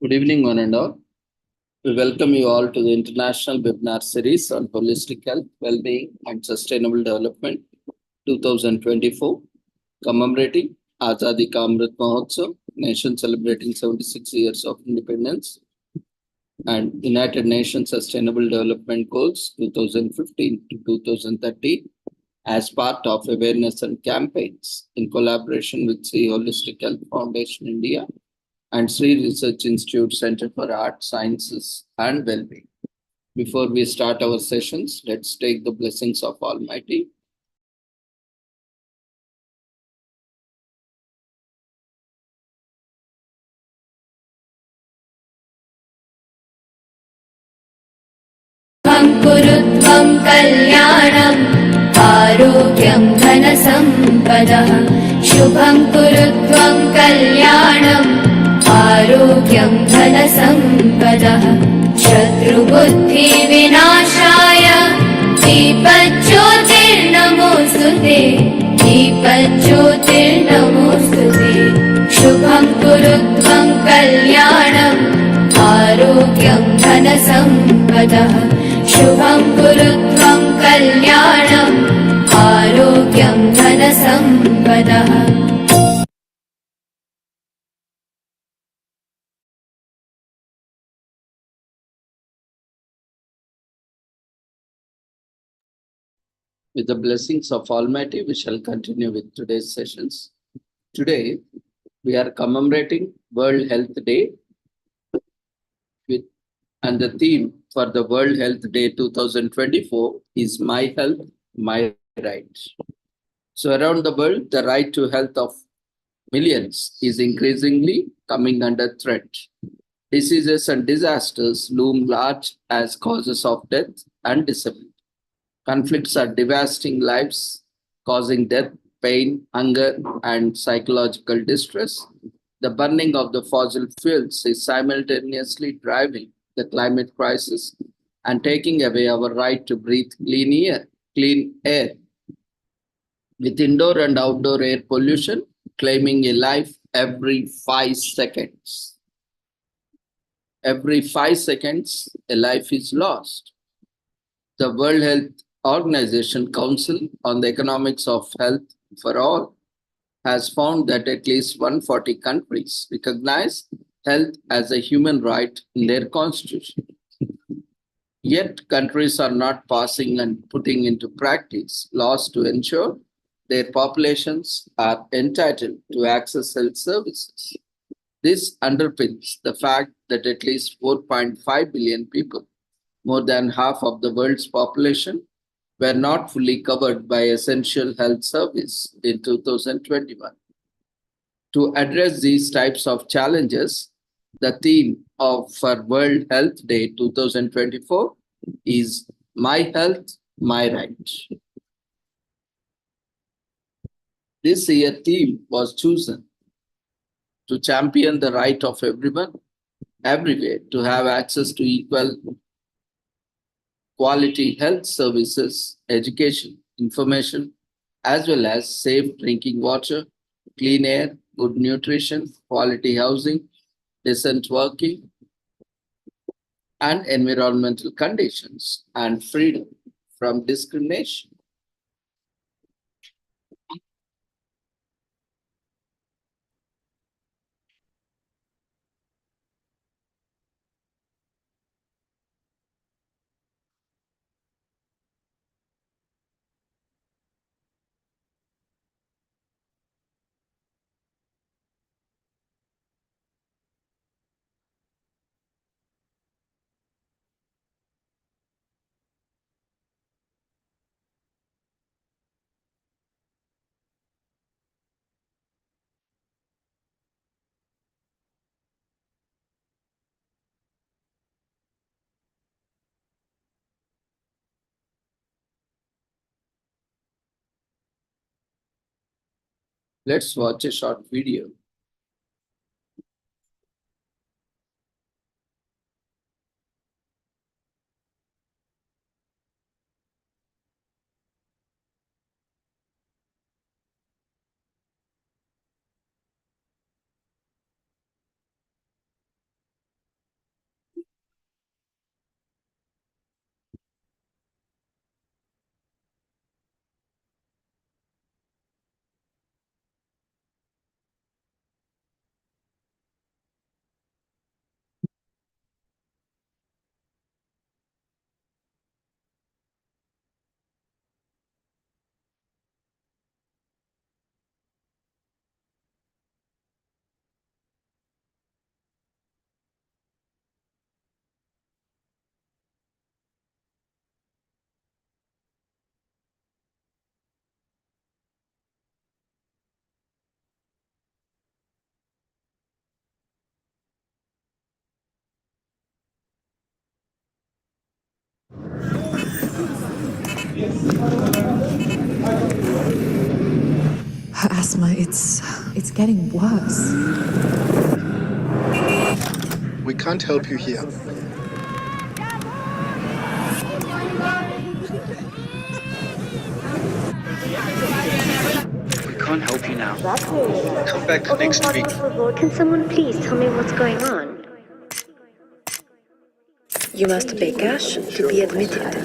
Good evening, one and all. We welcome you all to the International Webinar Series on Holistic Health, Well-being and Sustainable Development 2024, commemorating Azadi Ka Amrit Mahotsav, nation celebrating 76 years of independence, and United Nations Sustainable Development Goals 2015 to 2030 as part of awareness and campaigns in collaboration with the Holistic Health Foundation India and Sri Research Institute Center for Art, Sciences and Wellbeing. Before we start our sessions, let's take the blessings of Almighty. कुरुत्वं कल्याणम् आरोग्यं धनसम्पदः शुभं कुरुत्वं कल्याणम् आरोग्यं धनसम्पदः शत्रुबुद्धिविनाशाय दीपज्योतिर्नमोऽस्तुते दीपज्योतिर्नमोऽस्तुते शुभं कुरुत्वं कल्याणम् आरोग्यं धनसम्पदः शुभं कुरुत्वं कल्याणम् आरोग्यं धनसम्पदः With the blessings of Almighty, we shall continue with today's sessions. Today, we are commemorating World Health Day and the theme for the World Health Day 2024 is My Health, My Right. So around the world, the right to health of millions is increasingly coming under threat. Diseases and disasters loom large as causes of death and disability. Conflicts are devastating lives, causing death, pain, hunger, and psychological distress. The burning of the fossil fuels is simultaneously driving the climate crisis and taking away our right to breathe clean air. With indoor and outdoor air pollution claiming a life every 5 seconds. Every 5 seconds, a life is lost. The World Health Organization Council on the Economics of Health for All has found that at least 140 countries recognize health as a human right in their constitution. Yet countries are not passing and putting into practice laws to ensure their populations are entitled to access health services. This underpins the fact that at least 4.5 billion people, more than half of the world's population, were not fully covered by essential health service in 2021. To address these types of challenges, the theme for World Health Day 2024 is My Health, My Right. This year theme was chosen to champion the right of everyone, everywhere, to have access to equal quality health services, education, information, as well as safe drinking water, clean air, good nutrition, quality housing, decent working, and environmental conditions, and freedom from discrimination. Let's watch a short video. Her asthma, it's getting worse. We can't help you here. We can't help you now. Come back next week. Can someone please tell me what's going on? You must pay cash to be admitted.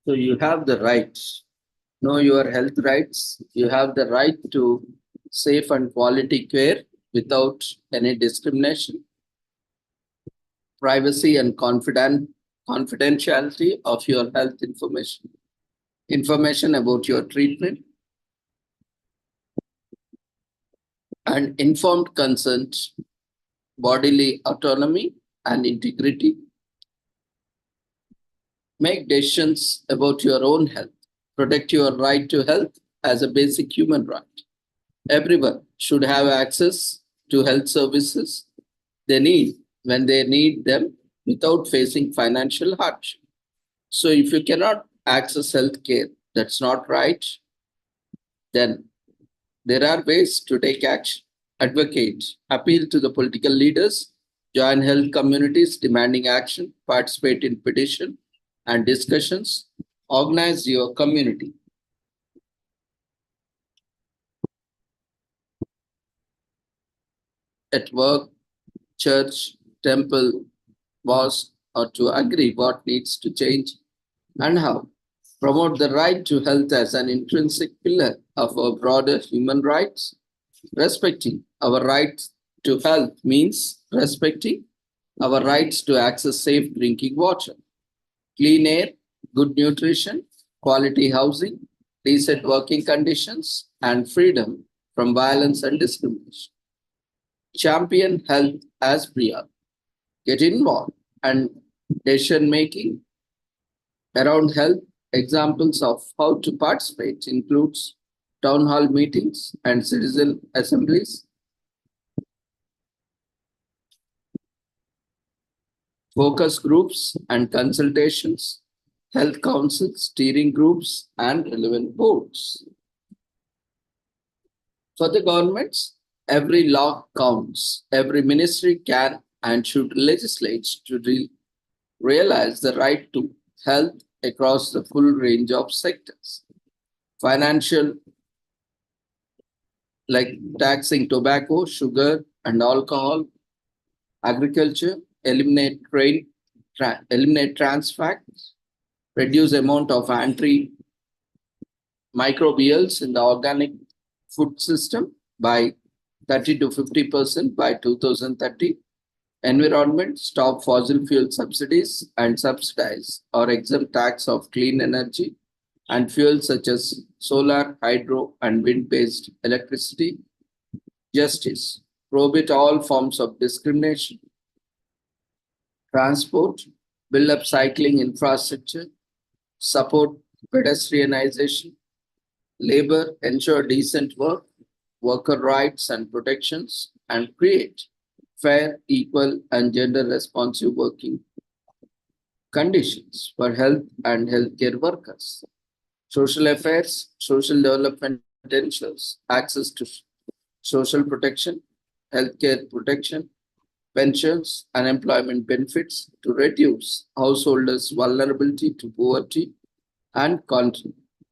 So you have the rights. Know your health rights. You have the right to safe and quality care without any discrimination, privacy and confidentiality of your health information about your treatment, and informed consent, bodily autonomy and integrity. Make decisions about your own health. Protect your right to health as a basic human right. Everyone should have access to health services they need when they need them without facing financial hardship. So, if you cannot access health care, that's not right, then there are ways to take action. Advocate, appeal to the political leaders, join health communities demanding action, participate in petition and discussions, organize your community. At work, church, temple, mosque, or to agree what needs to change and how. Promote the right to health as an intrinsic pillar of our broader human rights. Respecting our rights to health means respecting our rights to access safe drinking water, clean air, good nutrition, quality housing, decent working conditions, and freedom from violence and discrimination. Champion health as Priya. Get involved and decision making around health. Examples of how to participate includes town hall meetings and citizen assemblies, focus groups and consultations, health councils, steering groups, and relevant boards. For the governments, every law counts. Every ministry can and should legislate to realize the right to health across the full range of sectors. Financial like taxing tobacco, sugar, and alcohol, agriculture, eliminate trans fats, reduce amount of antimicrobials in the organic food system by 30 to 50% by 2030. Environment, stop fossil fuel subsidies and subsidize or exempt tax of clean energy and fuels such as solar, hydro, and wind-based electricity. Justice, prohibit all forms of discrimination. Transport, build up cycling infrastructure, support pedestrianization. Labor, ensure decent work, worker rights and protections, and create fair, equal, and gender responsive working conditions for health and healthcare workers. Social affairs, social development ensures access to social protection, healthcare protection, pensions, unemployment benefits to reduce householders' vulnerability to poverty and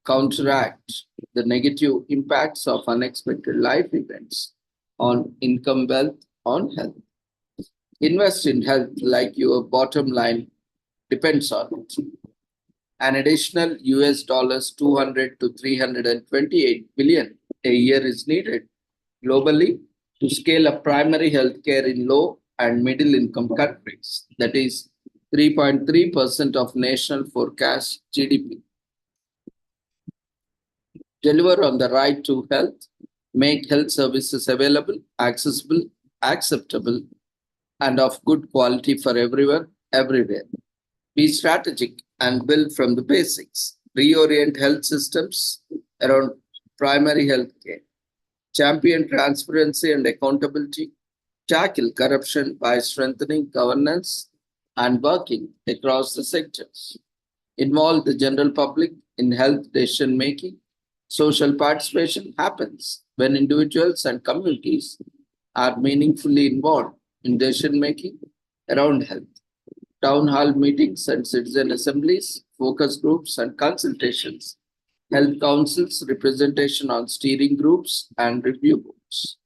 counteract the negative impacts of unexpected life events on income, wealth, on health. Invest in health like your bottom line depends on it. An additional US dollars 200 to 328 billion a year is needed globally to scale up primary health care in low and middle income countries, that is 3.3% of national forecast GDP. Deliver on the right to health, make health services available, accessible, acceptable, and of good quality for everyone, everywhere. Be strategic and build from the basics. Reorient health systems around primary health care. Champion transparency and accountability. Tackle corruption by strengthening governance and working across the sectors. Involve the general public in health decision making. Social participation happens when individuals and communities are meaningfully involved in decision making around health. Town hall meetings and citizen assemblies, focus groups and consultations, health councils, representation on steering groups and review boards.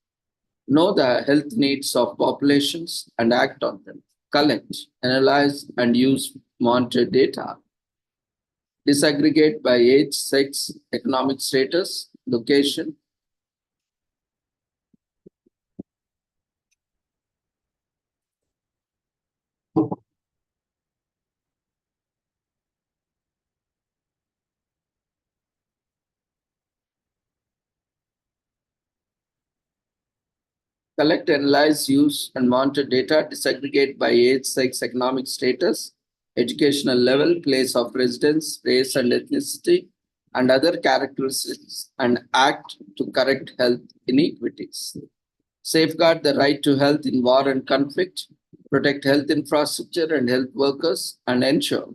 Know the health needs of populations and act on them. Collect, analyze, and use monitor data. Disaggregate by age, sex, economic status, location. Collect, analyze, use, and monitor data, disaggregate by age, sex, economic status, educational level, place of residence, race and ethnicity, and other characteristics, and act to correct health inequities. Safeguard the right to health in war and conflict, protect health infrastructure and health workers, and ensure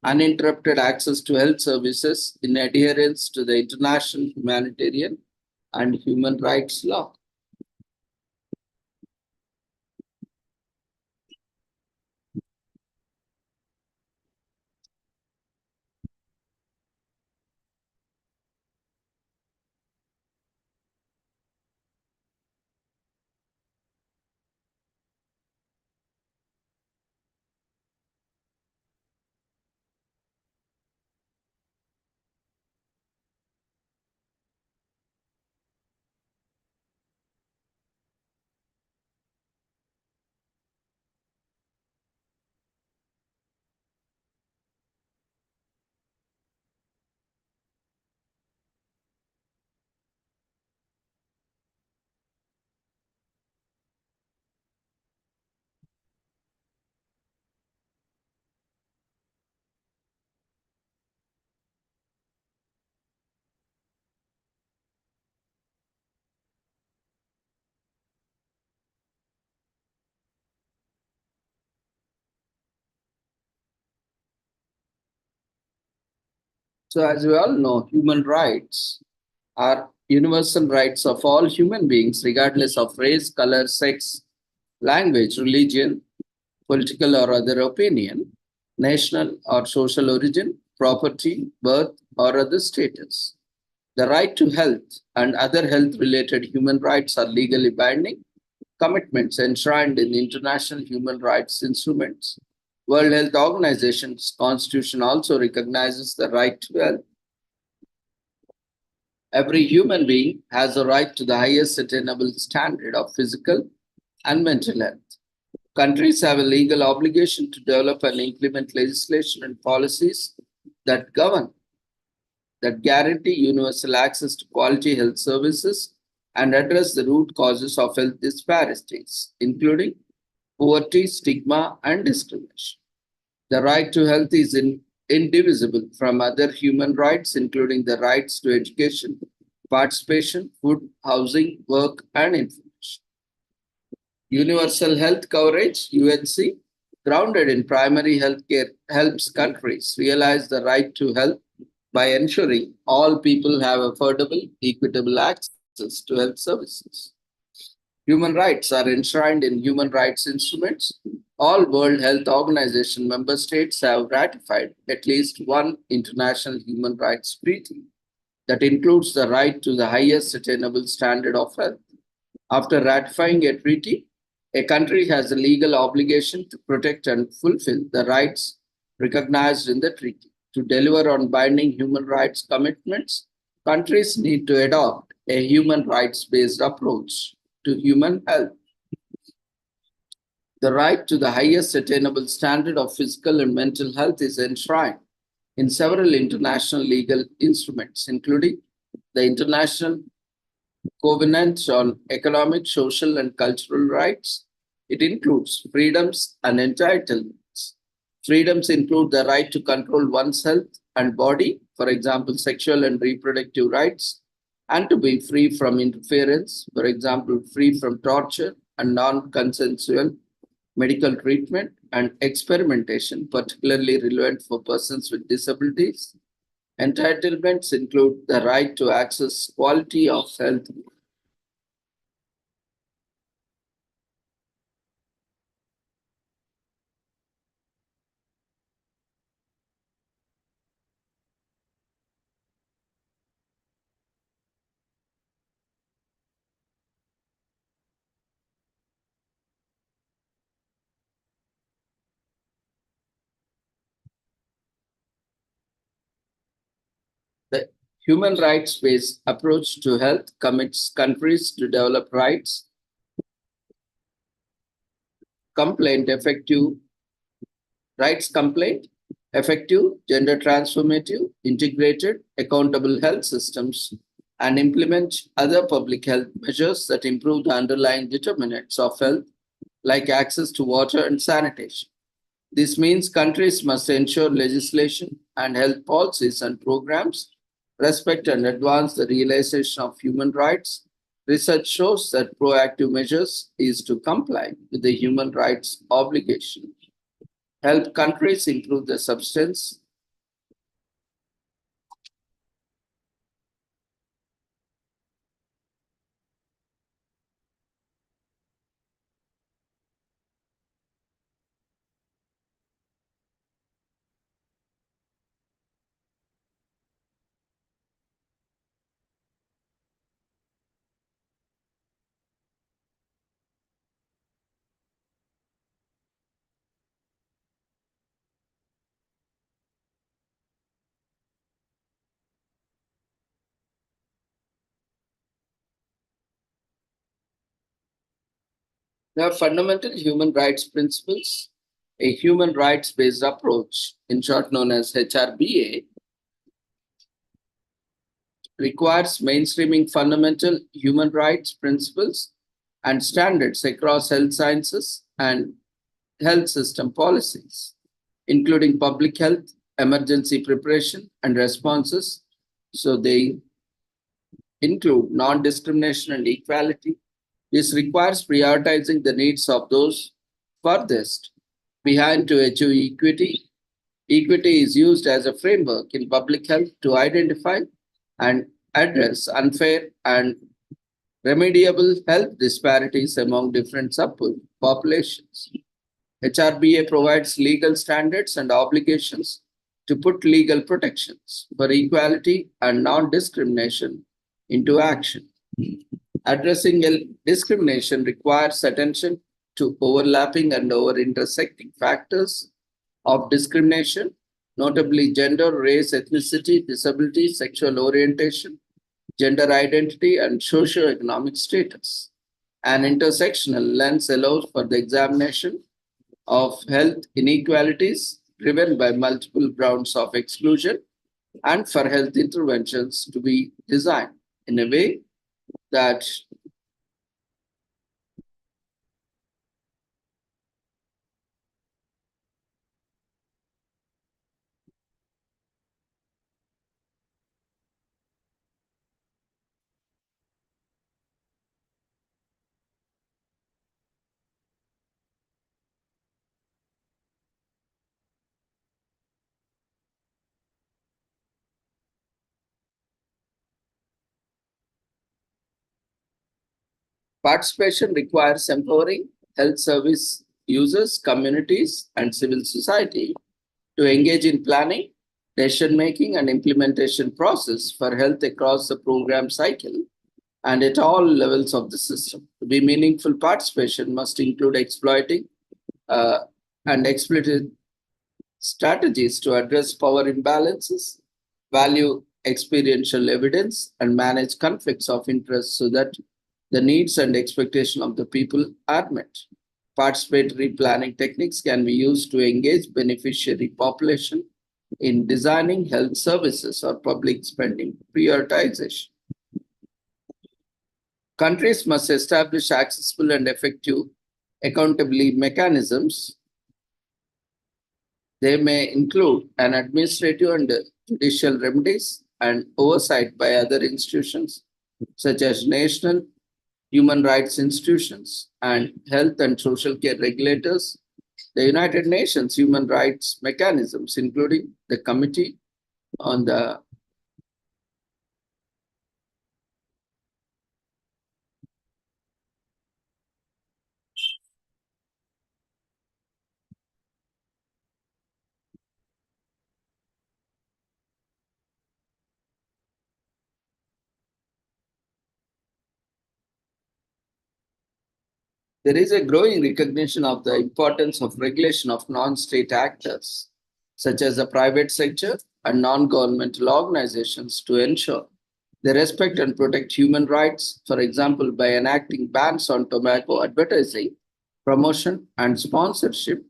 uninterrupted access to health services in adherence to the international humanitarian and human rights law. So, as we all know, human rights are universal rights of all human beings, regardless of race, color, sex, language, religion, political or other opinion, national or social origin, property, birth, or other status. The right to health and other health related human rights are legally binding commitments enshrined in international human rights instruments. World Health Organization's constitution also recognizes the right to health. Every human being has a right to the highest attainable standard of physical and mental health. Countries have a legal obligation to develop and implement legislation and policies that govern, that guarantee universal access to quality health services and address the root causes of health disparities, including poverty, stigma, and discrimination. The right to health is indivisible from other human rights, including the rights to education, participation, food, housing, work, and information. Universal health coverage, UHC, grounded in primary health care, helps countries realize the right to health by ensuring all people have affordable, equitable access to health services. Human rights are enshrined in human rights instruments. All World Health Organization member states have ratified at least one international human rights treaty that includes the right to the highest attainable standard of health. After ratifying a treaty, a country has a legal obligation to protect and fulfill the rights recognized in the treaty. To deliver on binding human rights commitments, countries need to adopt a human rights based approach to human health. The right to the highest attainable standard of physical and mental health is enshrined in several international legal instruments, including the International Covenant on Economic, Social, and Cultural Rights. It includes freedoms and entitlements. Freedoms include the right to control one's health and body, for example, sexual and reproductive rights, and to be free from interference, for example, free from torture and non consensual medical treatment and experimentation, particularly relevant for persons with disabilities. Entitlements include the right to access quality of health. The human rights-based approach to health commits countries to develop rights, complaint, effective, gender transformative, integrated, accountable health systems, and implement other public health measures that improve the underlying determinants of health, like access to water and sanitation. This means countries must ensure legislation and health policies and programs respect and advance the realization of human rights. Research shows that proactive measures is to comply with the human rights obligation. Help countries improve the substance. There are fundamental human rights principles. A human rights based approach, in short known as HRBA, requires mainstreaming fundamental human rights principles and standards across health sciences and health system policies, including public health, emergency preparation, and responses. So they include non discrimination and equality. This requires prioritizing the needs of those furthest behind to achieve equity. Equity is used as a framework in public health to identify and address unfair and remediable health disparities among different subpopulations. HRBA provides legal standards and obligations to put legal protections for equality and non-discrimination into action. Addressing discrimination requires attention to overlapping and over-intersecting factors of discrimination, notably gender, race, ethnicity, disability, sexual orientation, gender identity, and socioeconomic status. An intersectional lens allows for the examination of health inequalities driven by multiple grounds of exclusion and for health interventions to be designed in a way that participation requires empowering health service users, communities, and civil society to engage in planning, decision making, and implementation process for health across the program cycle and at all levels of the system. To be meaningful, participation must include exploiting uh, and explicit strategies to address power imbalances, value experiential evidence, and manage conflicts of interest so that the needs and expectations of the people are met. Participatory planning techniques can be used to engage beneficiary population in designing health services or public spending prioritization. Countries must establish accessible and effective accountability mechanisms. They may include an administrative and judicial remedies and oversight by other institutions such as national human rights institutions and health and social care regulators, the United Nations human rights mechanisms, including the Committee on the there is a growing recognition of the importance of regulation of non-state actors, such as the private sector and non-governmental organizations, to ensure they respect and protect human rights, for example, by enacting bans on tobacco advertising, promotion, and sponsorship.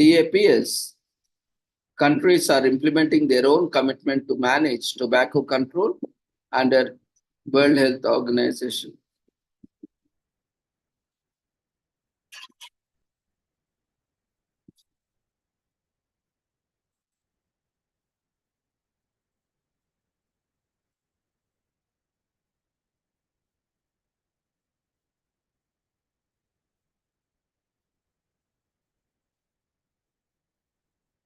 TAPS countries are implementing their own commitment to manage tobacco control under World Health Organization.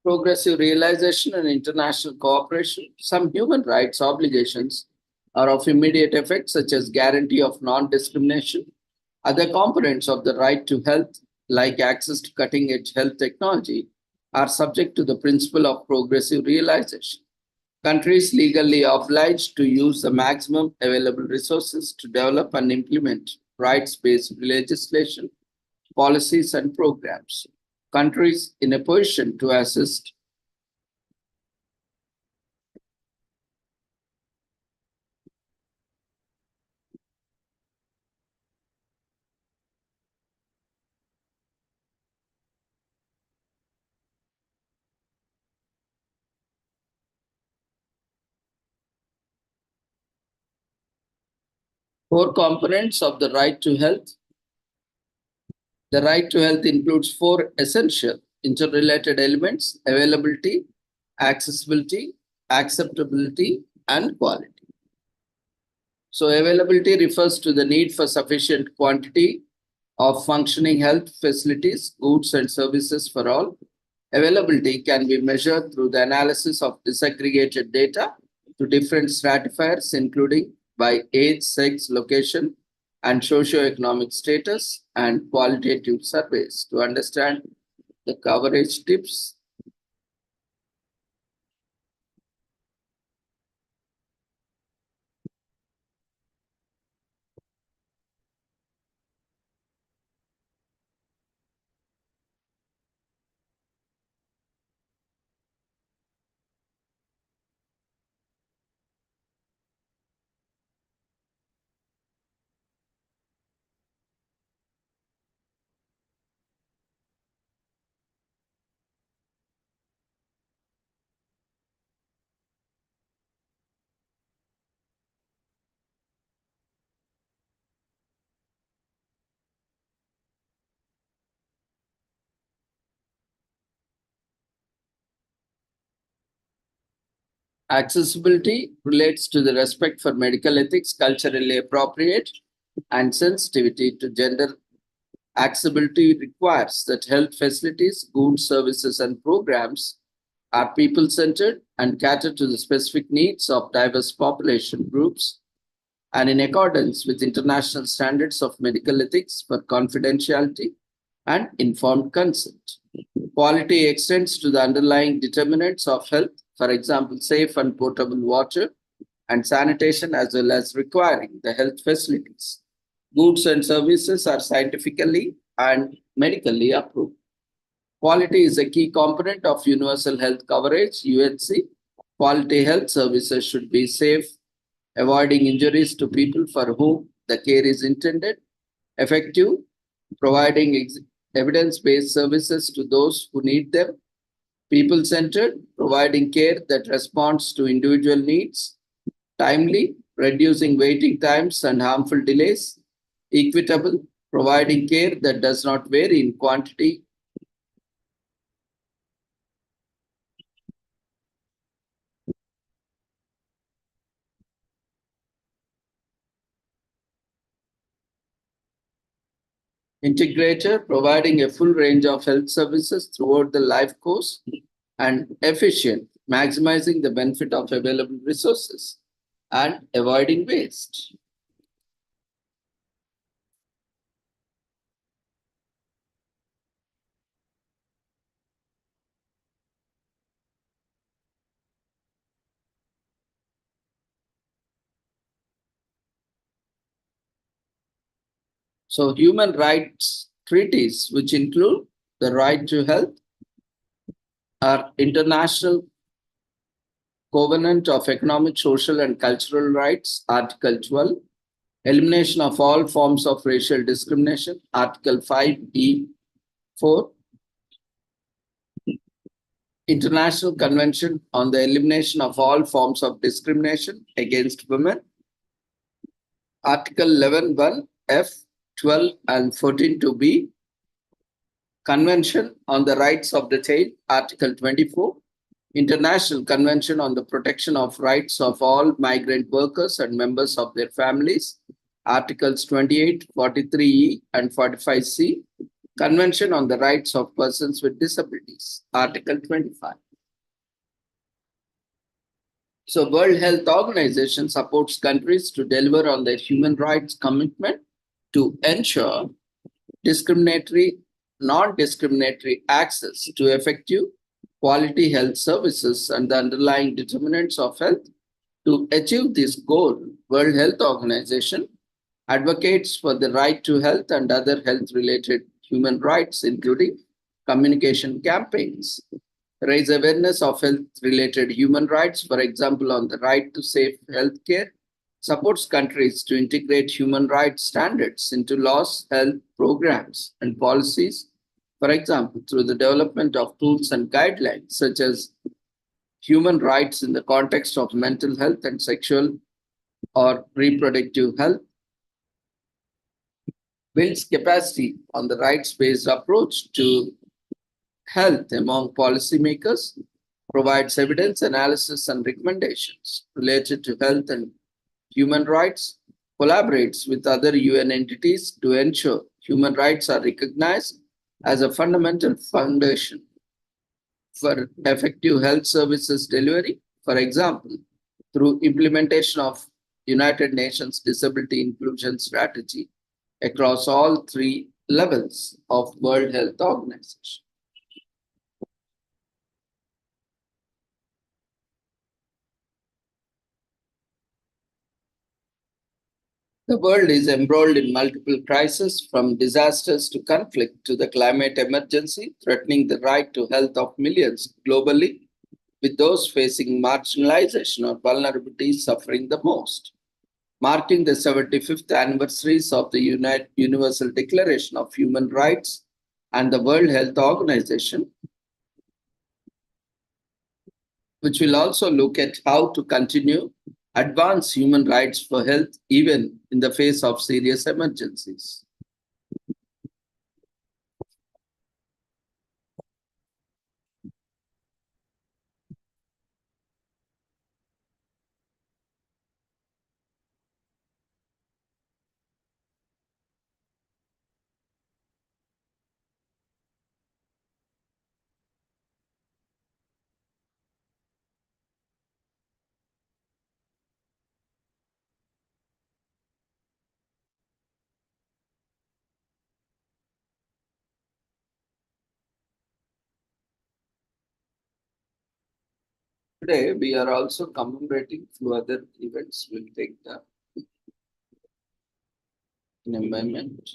Progressive realization and international cooperation. Some human rights obligations are of immediate effect, such as guarantee of non-discrimination. Other components of the right to health, like access to cutting-edge health technology, are subject to the principle of progressive realization. Countries legally obliged to use the maximum available resources to develop and implement rights-based legislation, policies, and programs. Countries in a position to assist four components of the right to health. The right to health includes four essential interrelated elements: availability, accessibility, acceptability, and quality. So, availability refers to the need for sufficient quantity of functioning health facilities, goods, and services for all. Availability can be measured through the analysis of disaggregated data to different stratifiers, including by age, sex, location, and socioeconomic status, and qualitative surveys to understand the coverage tips. Accessibility relates to the respect for medical ethics, culturally appropriate, and sensitivity to gender. Accessibility requires that health facilities, goods, services, and programs are people centered and cater to the specific needs of diverse population groups and in accordance with international standards of medical ethics for confidentiality and informed consent. Quality extends to the underlying determinants of health, for example, safe and potable water and sanitation, as well as requiring the health facilities. Goods and services are scientifically and medically approved. Quality is a key component of universal health coverage, UHC. Quality health services should be safe, avoiding injuries to people for whom the care is intended, effective, providing evidence based services to those who need them, people centered, providing care that responds to individual needs, timely, reducing waiting times and harmful delays, equitable, providing care that does not vary in quantity. Integrator, providing a full range of health services throughout the life course, and efficient, maximizing the benefit of available resources and avoiding waste. So, human rights treaties, which include the right to health, are international covenant of economic, social, and cultural rights, Article 12, elimination of all forms of racial discrimination, Article 5E4, International Convention on the Elimination of All Forms of Discrimination Against Women, Article 11(1)(f), 12, and 14(2)(b), Convention on the Rights of the Child, Article 24, International Convention on the Protection of Rights of All Migrant Workers and Members of their Families, Articles 28, 43E, and 45C, Convention on the Rights of Persons with Disabilities, Article 25. So, World Health Organization supports countries to deliver on their human rights commitment to ensure non-discriminatory access to effective quality health services and the underlying determinants of health. To achieve this goal, World Health Organization advocates for the right to health and other health-related human rights, including communication campaigns, raise awareness of health-related human rights, for example, on the right to safe healthcare, supports countries to integrate human rights standards into laws, health programs, and policies, for example, through the development of tools and guidelines such as human rights in the context of mental health and sexual or reproductive health, builds capacity on the rights-based approach to health among policymakers, provides evidence analysis and recommendations related to health and human rights, collaborates with other UN entities to ensure human rights are recognized as a fundamental foundation for effective health services delivery, for example, through implementation of United Nations Disability Inclusion Strategy across all three levels of World Health Organization. The world is embroiled in multiple crises, from disasters to conflict to the climate emergency, threatening the right to health of millions globally, with those facing marginalization or vulnerability suffering the most. Marking the 75th anniversaries of the Universal Declaration of Human Rights and the World Health Organization, which will also look at how to continue advance human rights for health even in the face of serious emergencies. Today, we are also commemorating few other events. We'll take the in a moment.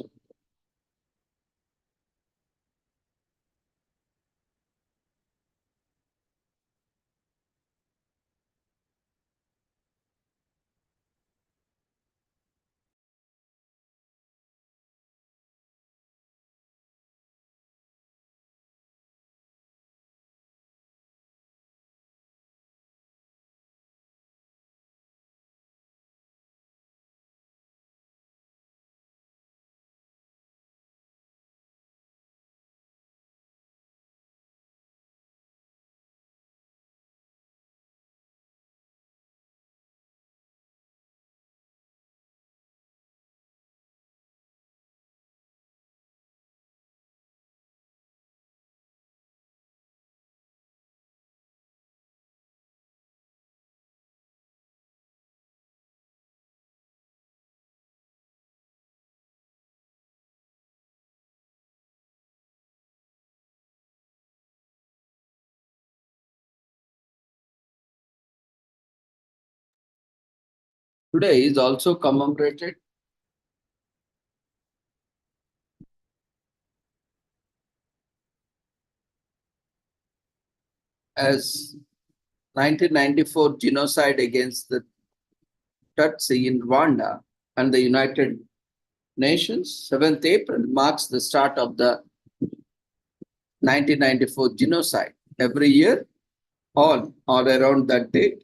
Today is also commemorated as 1994 genocide against the Tutsi in Rwanda and the United Nations. 7th April marks the start of the 1994 genocide. Every year, on or around that date,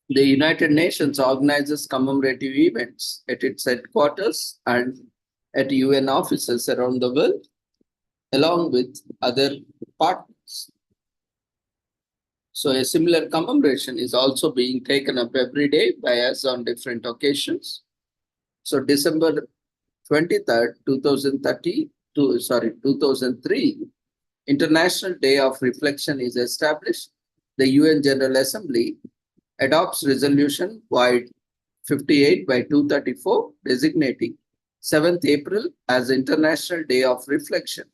the United Nations organizes commemorative events at its headquarters and at UN offices around the world, along with other partners. So a similar commemoration is also being taken up every day by us on different occasions. So December 23rd, 2003, International Day of Reflection is established. The UN General Assembly adopts resolution wide 58 by 234 designating 7th April as International Day of Reflection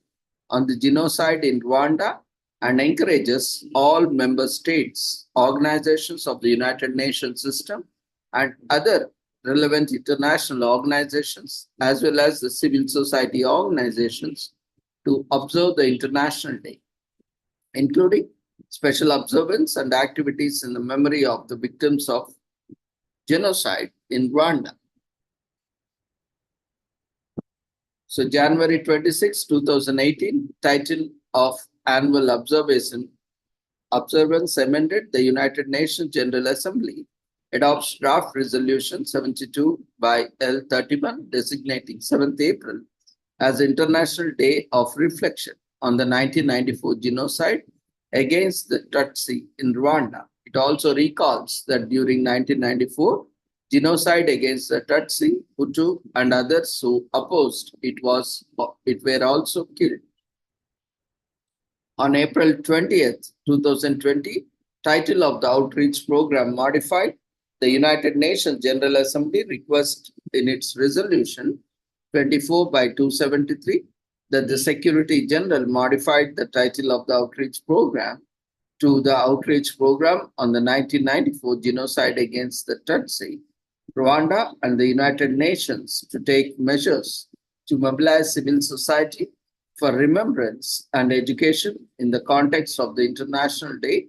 on the genocide in Rwanda and encourages all member states, organizations of the United Nations system, and other relevant international organizations, as well as the civil society organizations, to observe the International Day, including special observance and activities in the memory of the victims of genocide in Rwanda. So January 26, 2018, title of annual observance amended. The United Nations General Assembly adopts draft resolution 72 by L31 designating 7th April as International Day of Reflection on the 1994 genocide against the Tutsi in Rwanda. It also recalls that during 1994, genocide against the Tutsi, Hutu, and others who opposed it were also killed. On April 20th, 2020, title of the outreach program modified. The United Nations General Assembly requests in its resolution 24 by 273 that the Secretary General modified the title of the outreach program to the outreach program on the 1994 genocide against the Tutsi, Rwanda, and the United Nations to take measures to mobilize civil society for remembrance and education in the context of the International Day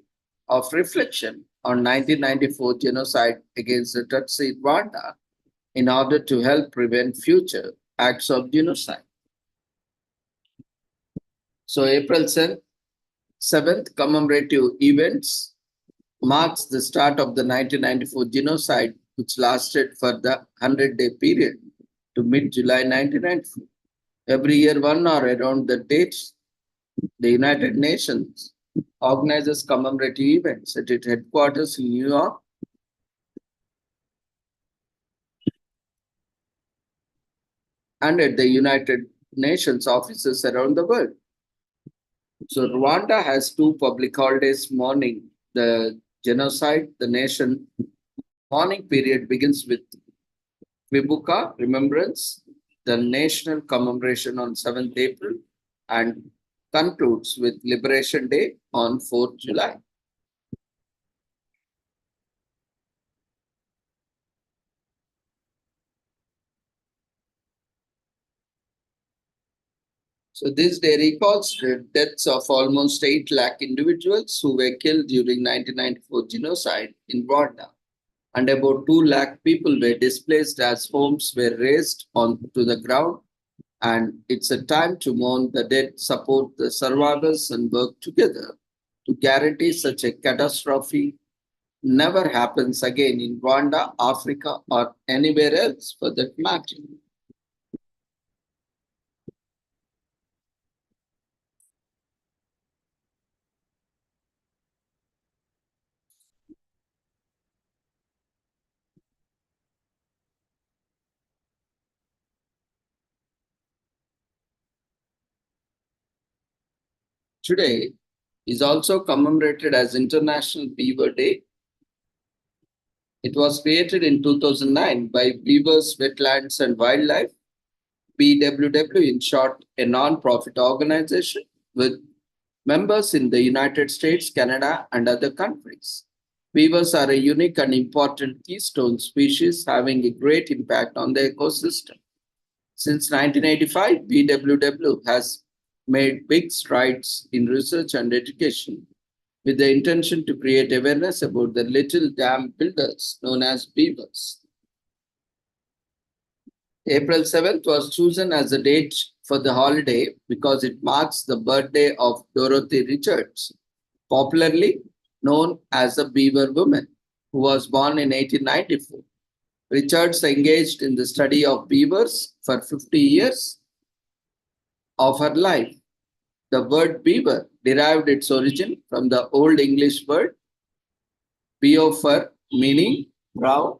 of Reflection on 1994 genocide against the Tutsi Rwanda in order to help prevent future acts of genocide. So April 7th commemorative events marks the start of the 1994 genocide, which lasted for the 100-day period to mid-July 1994. Every year, one or around the dates, the United Nations organizes commemorative events at its headquarters in New York and at the United Nations offices around the world. So Rwanda has two public holidays mourning the genocide. The nation mourning period begins with Kwibuka, remembrance, the national commemoration on 7th April, and concludes with Liberation Day on 4th July. So this day recalls the deaths of almost 8 lakh individuals who were killed during 1994 genocide in Rwanda, and about 2 lakh people were displaced as homes were razed onto the ground. And it's a time to mourn the dead, support the survivors, and work together to guarantee such a catastrophe never happens again in Rwanda, Africa, or anywhere else for that matter. Today is also commemorated as International Beaver Day. It was created in 2009 by Beavers, Wetlands and Wildlife, BWW in short, a non-profit organization with members in the United States, Canada, and other countries. Beavers are a unique and important keystone species having a great impact on the ecosystem. Since 1985, BWW has made big strides in research and education with the intention to create awareness about the little dam builders known as beavers. April 7th was chosen as a date for the holiday because it marks the birthday of Dorothy Richards, popularly known as the Beaver Woman, who was born in 1894. Richards engaged in the study of beavers for 50 years of her life. The word beaver derived its origin from the Old English word beofer, meaning brown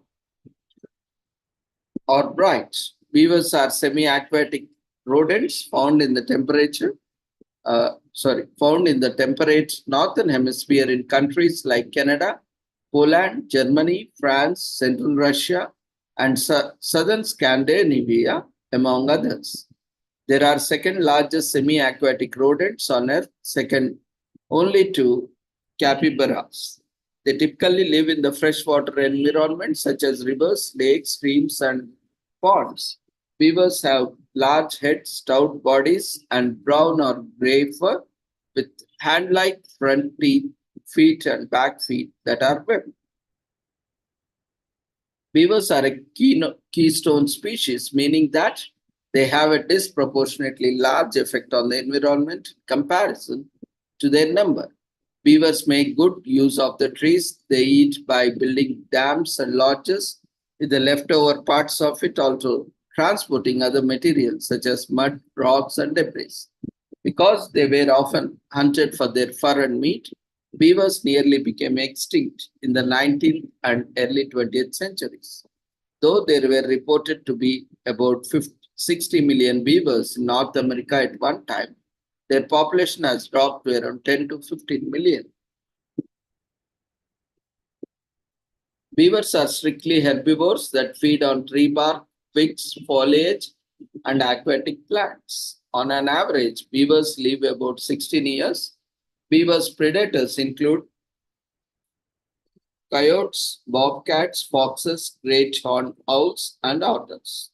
or bright. Beavers are semi-aquatic rodents found in the temperate northern hemisphere in countries like Canada, Poland, Germany, France, Central Russia, and southern Scandinavia, among others. There are second largest semi-aquatic rodents on Earth, second only to capybaras. They typically live in the freshwater environment such as rivers, lakes, streams, and ponds. Beavers have large heads, stout bodies, and brown or gray fur with hand-like front teeth, feet, and back feet that are webbed. Beavers are a keystone species, meaning that they have a disproportionately large effect on the environment in comparison to their number. Beavers make good use of the trees they eat by building dams and lodges, with the leftover parts of it also transporting other materials such as mud, rocks, and debris. Because they were often hunted for their fur and meat, beavers nearly became extinct in the 19th and early 20th centuries. Though there were reported to be about 60 million beavers in North America at one time, their population has dropped to around 10 to 15 million. Beavers are strictly herbivores that feed on tree bark, twigs, foliage, and aquatic plants. On an average, beavers live about 16 years. Beavers' predators include coyotes, bobcats, foxes, great horned owls, and otters.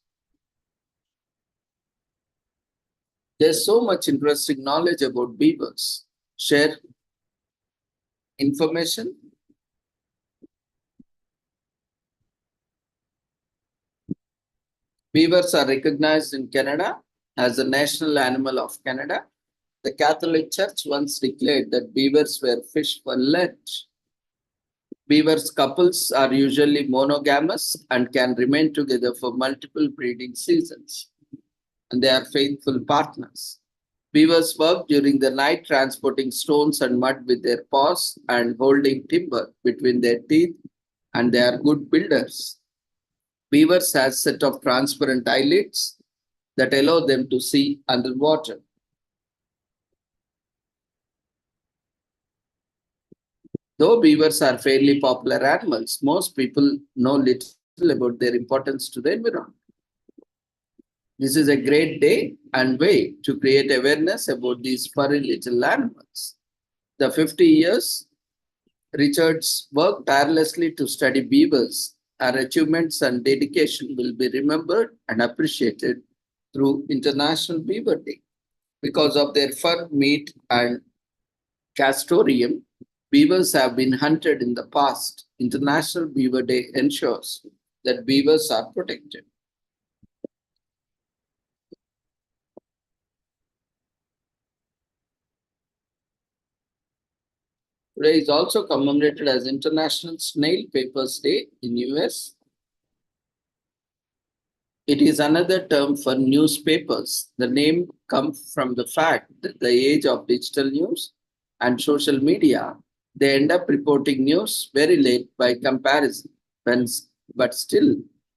There's so much interesting knowledge about beavers. Share information. Beavers are recognized in Canada as the national animal of Canada. The Catholic Church once declared that beavers were fish for Lent. Beavers couples are usually monogamous and can remain together for multiple breeding seasons, and they are faithful partners. Beavers work during the night transporting stones and mud with their paws and holding timber between their teeth, and they are good builders. Beavers have a set of transparent eyelids that allow them to see underwater. Though beavers are fairly popular animals, most people know little about their importance to the environment. This is a great day and way to create awareness about these furry little animals. The 50 years Richards worked tirelessly to study beavers. Her achievements and dedication will be remembered and appreciated through International Beaver Day. Because of their fur, meat, and castoreum, beavers have been hunted in the past. International Beaver Day ensures that beavers are protected. Today is also commemorated as International Snail Papers Day in US. It is another term for newspapers. The name comes from the fact that the age of digital news and social media, they end up reporting news very late by comparison. But still,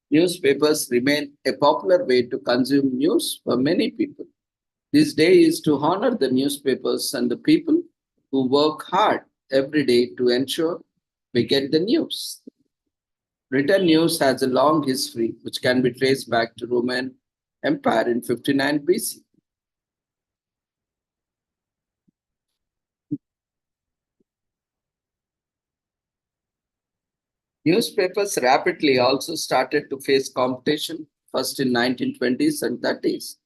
newspapers remain a popular way to consume news for many people. This day is to honor the newspapers and the people who work hard every day to ensure we get the news. Written news has a long history which can be traced back to Roman Empire in 59 BC. Newspapers rapidly also started to face competition, first in 1920s and 30s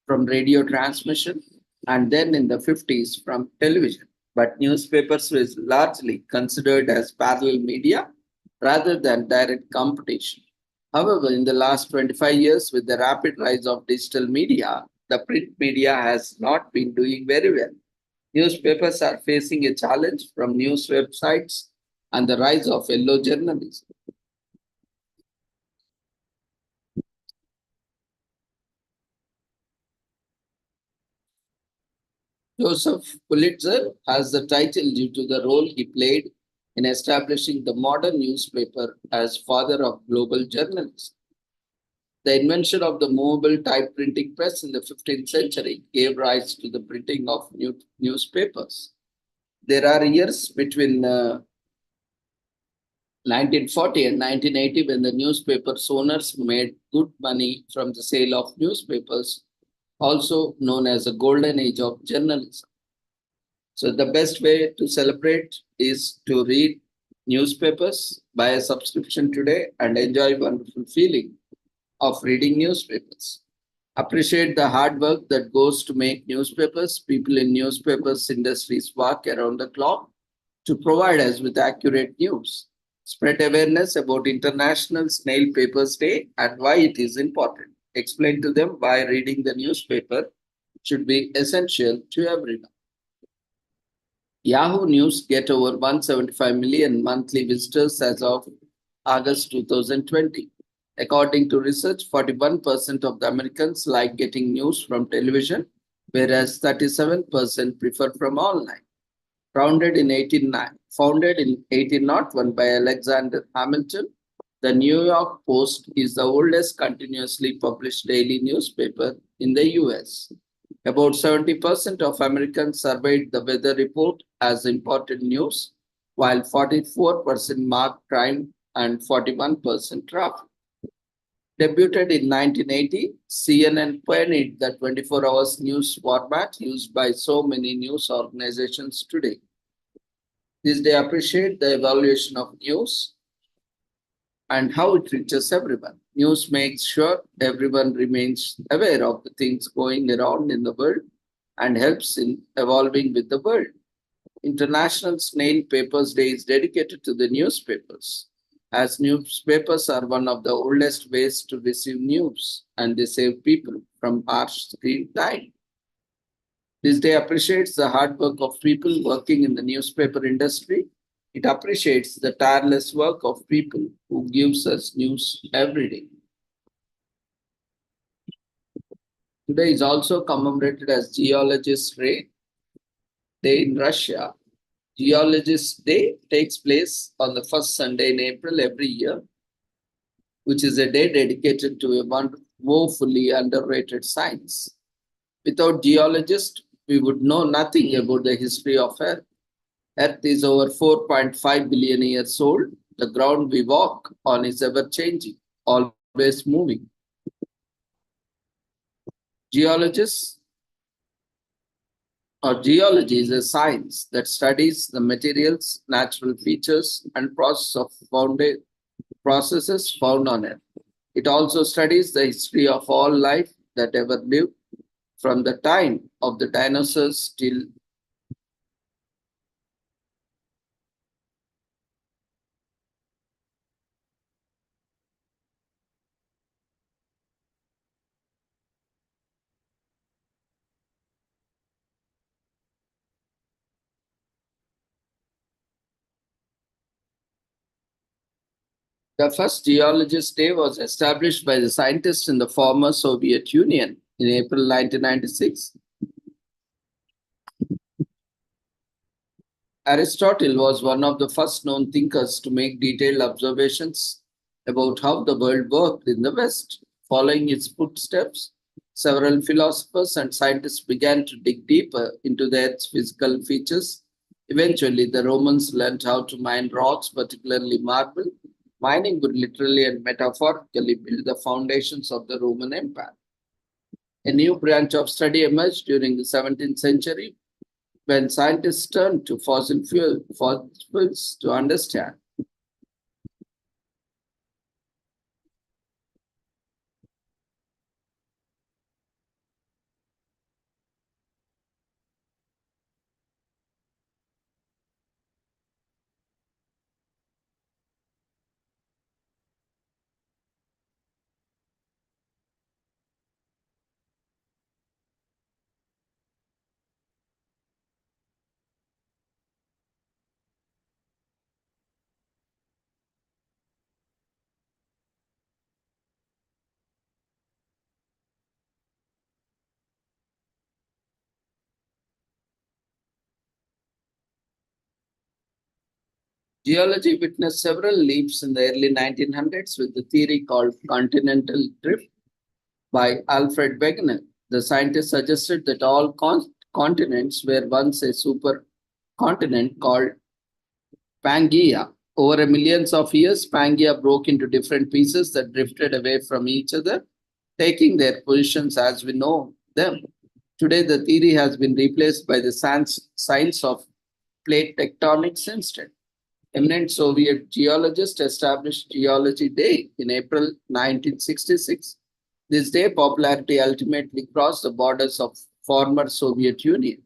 from radio transmission, and then in the 50s from television. But newspapers were largely considered as parallel media rather than direct competition. However, in the last 25 years, with the rapid rise of digital media, the print media has not been doing very well. Newspapers are facing a challenge from news websites and the rise of yellow journalism. Joseph Pulitzer has the title due to the role he played in establishing the modern newspaper as father of global journalism. The invention of the movable type printing press in the 15th century gave rise to the printing of newspapers. There are years between 1940 and 1980 when the newspaper owners made good money from the sale of newspapers, also known as the golden age of journalism. So the best way to celebrate is to read newspapers, buy a subscription today, and enjoy wonderful feeling of reading newspapers. Appreciate the hard work that goes to make newspapers. People in newspapers industries work around the clock to provide us with accurate news. Spread awareness about International Snail Papers Day and why it is important. Explain to them why reading the newspaper should be essential to everyone. Yahoo News get over 175 million monthly visitors as of August 2020. According to research, 41% of the Americans like getting news from television, whereas 37% prefer from online. Founded in 1801 by Alexander Hamilton, the New York Post is the oldest continuously published daily newspaper in the US. About 70% of Americans surveyed the weather report as important news, while 44% marked crime and 41% traffic. Debuted in 1980, CNN pioneered the 24 hours news format used by so many news organizations today. This day appreciate the evaluation of news and how it reaches everyone. News makes sure everyone remains aware of the things going around in the world and helps in evolving with the world. International Snail Papers Day is dedicated to the newspapers, as newspapers are one of the oldest ways to receive news and they save people from harsh screen time. This day appreciates the hard work of people working in the newspaper industry. It appreciates the tireless work of people who gives us news every day. Today is also commemorated as Geologist Day in Russia. Geologist Day takes place on the first Sunday in April every year, which is a day dedicated to a woefully underrated science. Without geologists, we would know nothing about the history of Earth. Earth is over 4.5 billion years old. The ground we walk on is ever changing, always moving. Geologists or geology is a science that studies the materials, natural features, and processes found on Earth. It also studies the history of all life that ever lived, from the time of the dinosaurs till the first Geologist Day was established by the scientists in the former Soviet Union in April 1996. Aristotle was one of the first known thinkers to make detailed observations about how the world worked in the West. Following his footsteps, several philosophers and scientists began to dig deeper into the Earth's physical features. Eventually, the Romans learned how to mine rocks, particularly marble. Mining would literally and metaphorically build the foundations of the Roman Empire. A new branch of study emerged during the 17th century when scientists turned to fossils to understand. Geology witnessed several leaps in the early 1900s with the theory called continental drift by Alfred Wegener. The scientist suggested that all continents were once a supercontinent called Pangaea. Over a millions of years, Pangaea broke into different pieces that drifted away from each other, taking their positions as we know them. Today, the theory has been replaced by the science of plate tectonics instead. Eminent Soviet geologist established Geology Day in April 1966. This day popularity ultimately crossed the borders of former Soviet Union.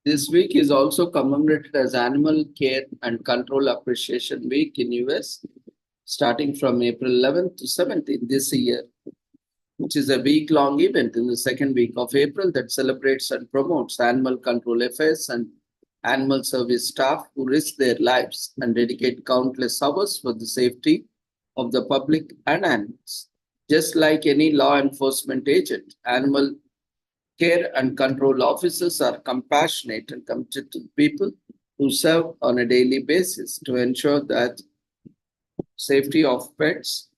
This week is also commemorated as Animal Care and Control Appreciation Week in US, starting from April 11th to 17th this year, which is a week-long event in the second week of April that celebrates and promotes animal control affairs and animal service staff who risk their lives and dedicate countless hours for the safety of the public and animals. Just like any law enforcement agent, animal care and control officers are compassionate and committed to people who serve on a daily basis to ensure that safety of pets.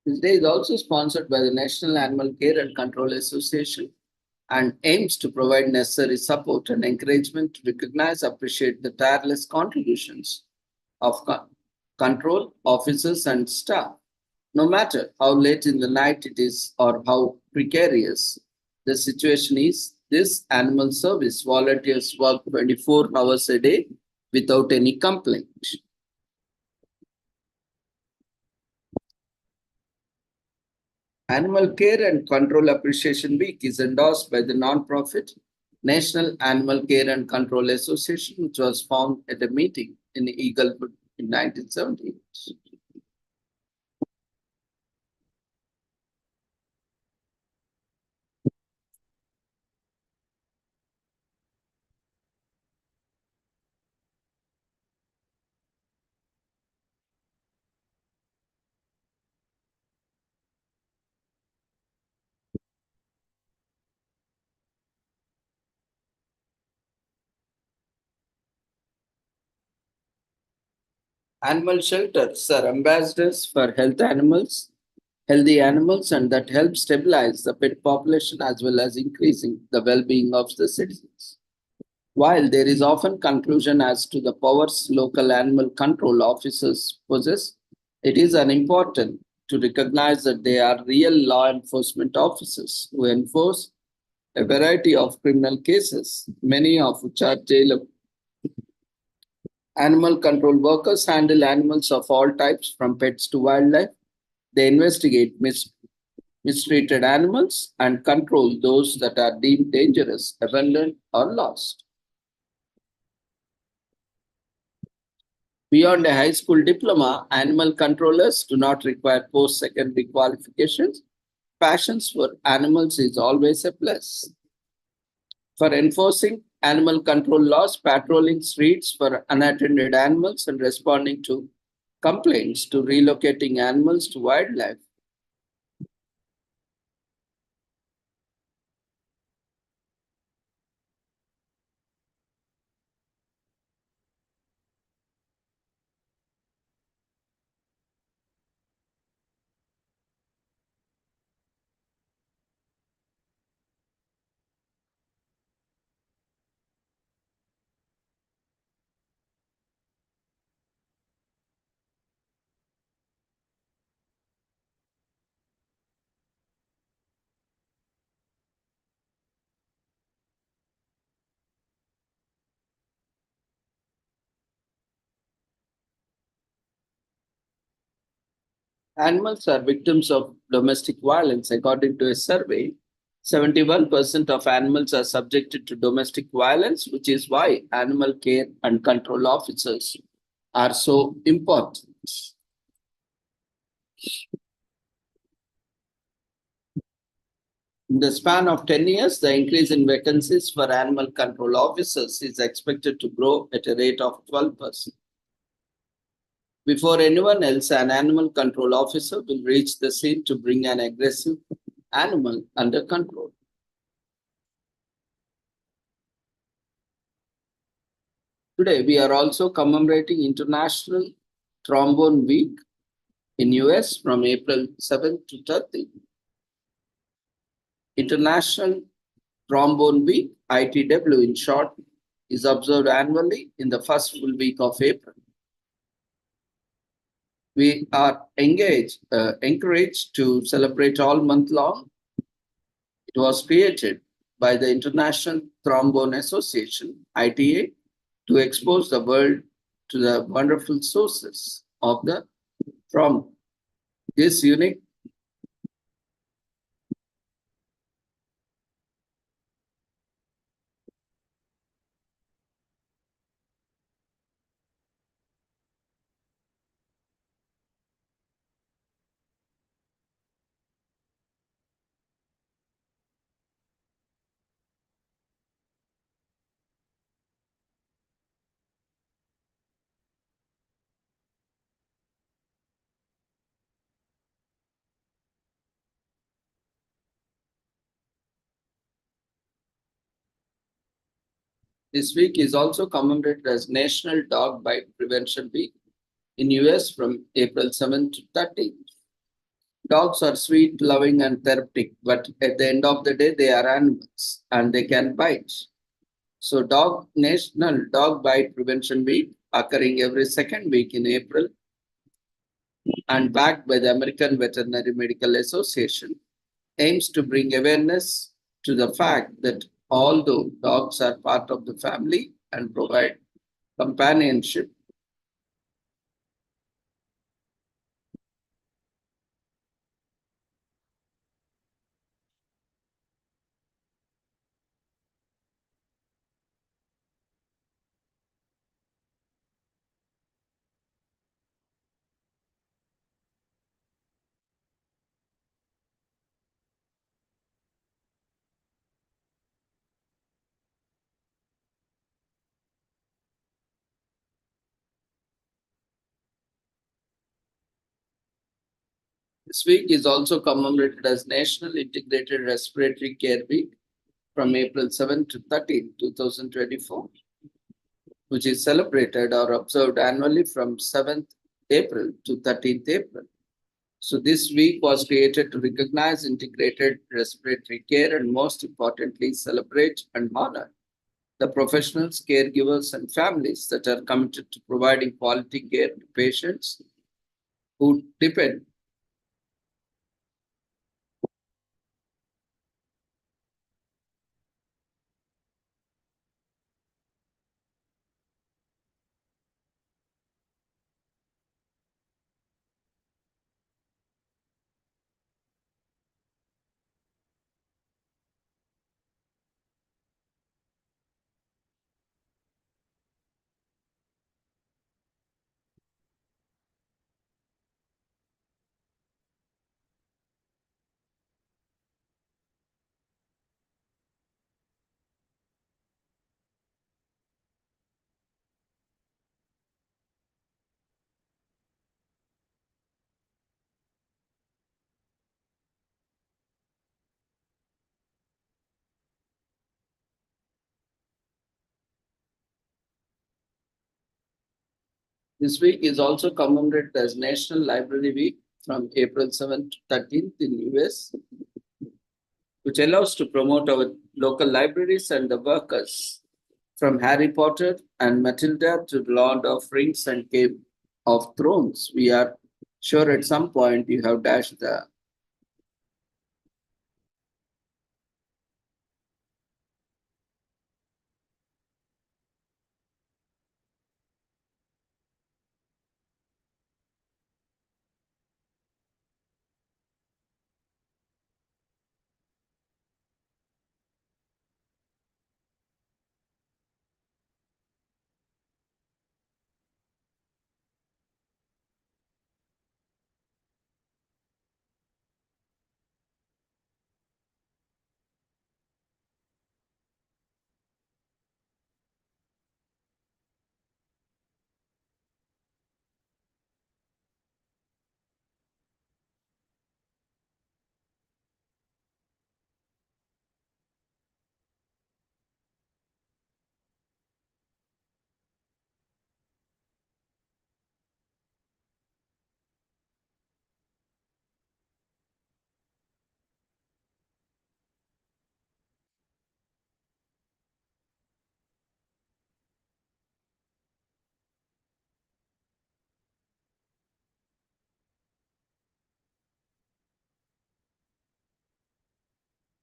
This day is also sponsored by the National Animal Care and Control Association and aims to provide necessary support and encouragement to recognize, appreciate the tireless contributions of control officers and staff. No matter how late in the night it is or how precarious the situation is, this animal service volunteers work 24 hours a day without any complaint. Animal Care and Control Appreciation Week is endorsed by the non-profit National Animal Care and Control Association, which was formed at a meeting in Eaglewood in 1970. Animal shelters are ambassadors for healthy animals, and that help stabilize the pet population as well as increasing the well-being of the citizens. While there is often confusion as to the powers local animal control officers possess, it is important to recognize that they are real law enforcement officers who enforce a variety of criminal cases, many of which are jailable. Animal control workers handle animals of all types, from pets to wildlife. They investigate mistreated animals and control those that are deemed dangerous, abandoned, or lost. Beyond a high school diploma, animal controllers do not require post-secondary qualifications. Passions for animals is always a plus. For enforcing animal control laws, patrolling streets for unattended animals, and responding to complaints to relocating animals to wildlife. Animals are victims of domestic violence. According to a survey, 71% of animals are subjected to domestic violence, which is why animal care and control officers are so important. In the span of 10 years, the increase in vacancies for animal control officers is expected to grow at a rate of 12%. Before anyone else, an animal control officer will reach the scene to bring an aggressive animal under control. Today, we are also commemorating International Trombone Week in US from April 7th to 30th. International Trombone Week, ITW in short, is observed annually in the first full week of April. We are encouraged to celebrate all month long. It was created by the International Trombone Association, ITA, to expose the world to the wonderful sources of the trombone. This unique This week is also commemorated as National Dog Bite Prevention Week in US from April 7th to 13th. Dogs are sweet, loving, and therapeutic, but at the end of the day, they are animals and they can bite. So, National Dog Bite Prevention Week, occurring every second week in April and backed by the American Veterinary Medical Association, aims to bring awareness to the fact that although dogs are part of the family and provide companionship, this week is also commemorated as National Integrated Respiratory Care Week from April 7 to 13, 2024, which is celebrated or observed annually from 7th April to 13th April. So, this week was created to recognize integrated respiratory care and, most importantly, celebrate and honor the professionals, caregivers, and families that are committed to providing quality care to patients who depend. This week is also commemorated as National Library Week from April 7th to 13th in US, which allows to promote our local libraries and the workers from Harry Potter and Matilda to Lord of Rings and Game of Thrones. We are sure at some point you have dashed the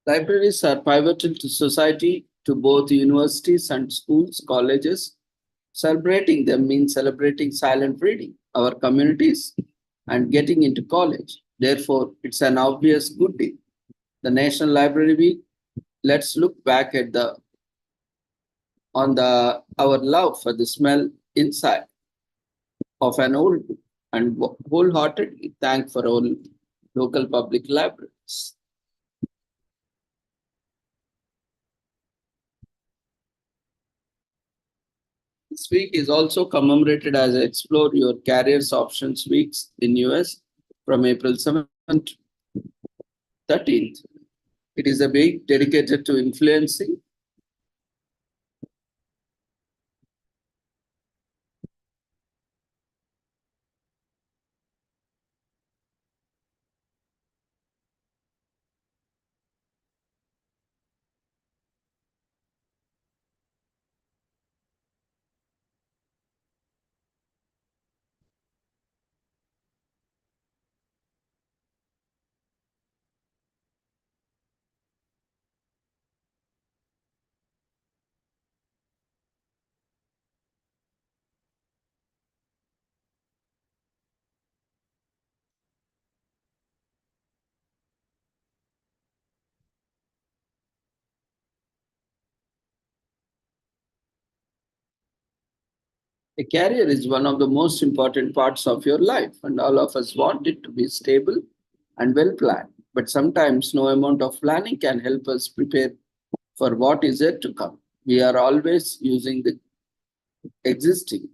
libraries are pivotal to society, to both universities and schools, colleges. Celebrating them means celebrating silent reading, our communities, and getting into college. Therefore, it's an obvious good deal. The National Library Week, let's look back at the on the our love for the smell inside of an old book and wholeheartedly thank for all local public libraries. This week is also commemorated as Explore Your Careers Options Weeks in US from April 7th to 13th. It is a week dedicated to influencing A career is one of the most important parts of your life, and all of us want it to be stable and well planned. But sometimes no amount of planning can help us prepare for what is yet to come. We are always using the existing.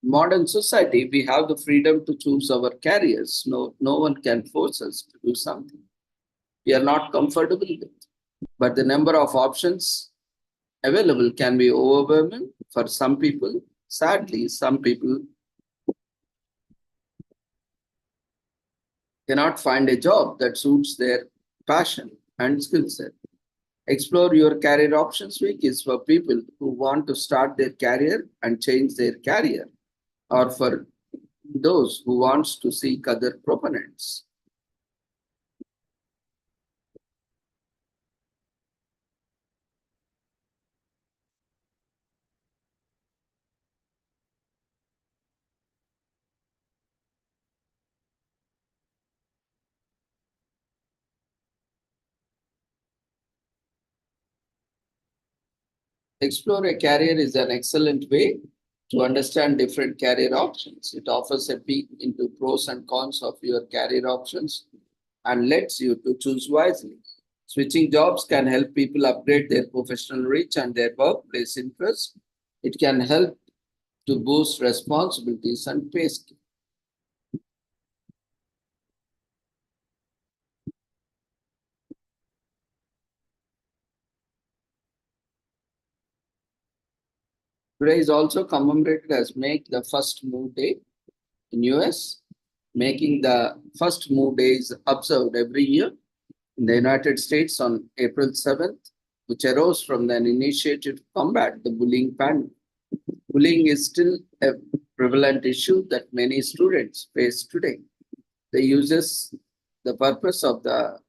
Modern society, we have the freedom to choose our careers. No one can force us to do something we are not comfortable with. But the number of options available can be overwhelming for some people. Sadly, some people cannot find a job that suits their passion and skill set. Explore Your Career Options Week is for people who want to start their career and change their career, or for those who wants to seek other proponents. Explore a Career is an excellent way to understand different career options. It offers a peek into pros and cons of your career options and lets you to choose wisely. Switching jobs can help people upgrade their professional reach and their workplace interests. It can help to boost responsibilities and pay scale. Today is also commemorated as Make the First Move Day in US. Making the First Move Day is observed every year in the United States on April 7th, which arose from an initiative to combat the bullying pandemic. Bullying is still a prevalent issue that many students face today. The purpose of the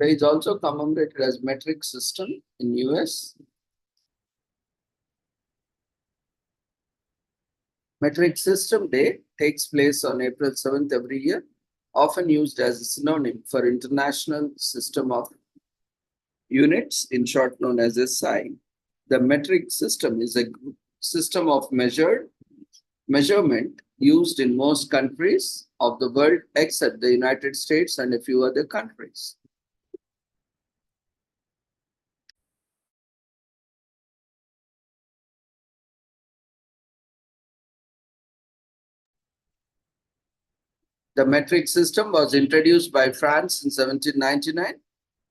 day is also commemorated as metric system in US. Metric System Day takes place on April 7th every year, often used as a synonym for International System of Units, in short known as SI. The metric system is a system of measurement used in most countries of the world except the United States and a few other countries. The metric system was introduced by France in 1799,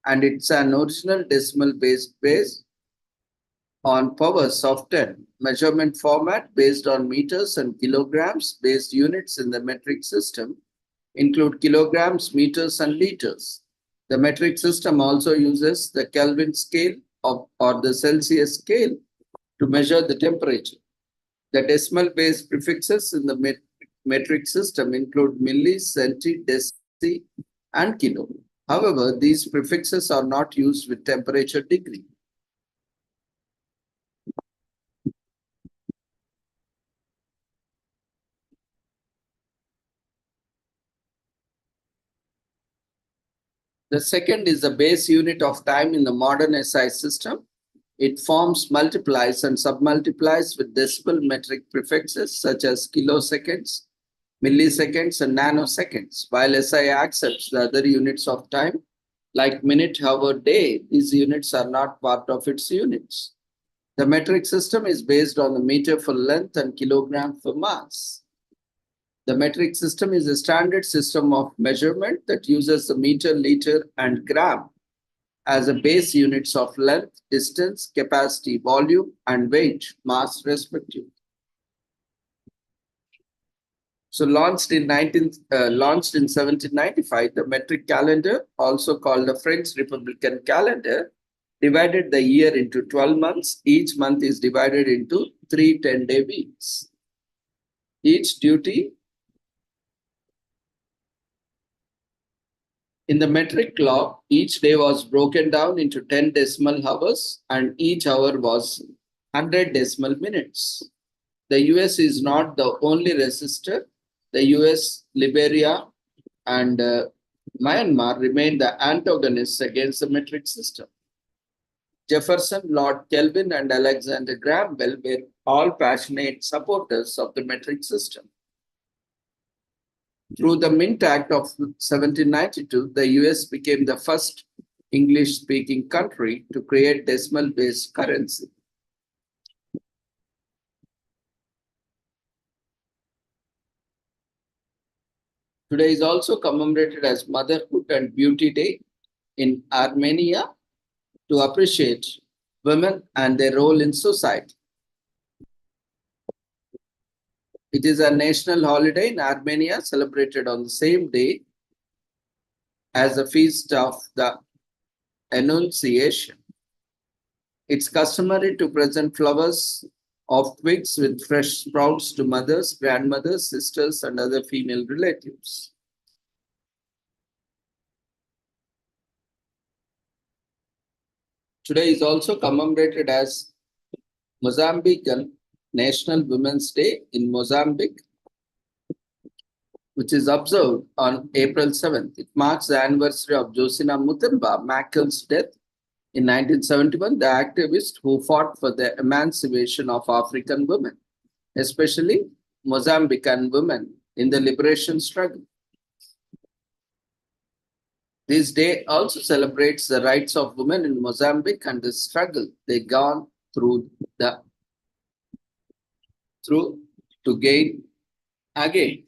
and it's an original decimal based on powers of 10. Measurement format based on meters and kilograms based units in the metric system include kilograms, meters, and liters. The metric system also uses the Kelvin scale or the Celsius scale to measure the temperature. The decimal based prefixes in the metric system include milli, centi, deci, and kilo. However, these prefixes are not used with temperature degree. The second is the base unit of time in the modern SI system. It forms multiplies and submultiplies with decimal metric prefixes such as kiloseconds, milliseconds, and nanoseconds. While SI accepts the other units of time, like minute, hour, day, these units are not part of its units. The metric system is based on the meter for length and kilogram for mass. The metric system is a standard system of measurement that uses the meter, liter, and gram as a base units of length, distance, capacity, volume, and weight, mass respectively. So launched in 1795, the metric calendar, also called the French Republican calendar, divided the year into 12 months. Each month is divided into 3 10-day weeks. Each duty in the metric clock, each day was broken down into 10 decimal hours and each hour was 100 decimal minutes. The US is not the only resistor. The US, Liberia, and Myanmar remained the antagonists against the metric system. Jefferson, Lord Kelvin, and Alexander Graham Bell were all passionate supporters of the metric system. Through the Mint Act of 1792, the US became the first English-speaking country to create decimal-based currency. Today is also commemorated as Motherhood and Beauty Day in Armenia to appreciate women and their role in society. It is a national holiday in Armenia celebrated on the same day as the feast of the Annunciation. It's customary to present flowers of twigs with fresh sprouts to mothers, grandmothers, sisters, and other female relatives. Today is also commemorated as Mozambican National Women's Day in Mozambique, which is observed on April 7th. It marks the anniversary of Josina Muthemba Makel's death in 1971, the activist who fought for the emancipation of African women, especially Mozambican women in the liberation struggle. This day also celebrates the rights of women in Mozambique and the struggle they gone through to gain again.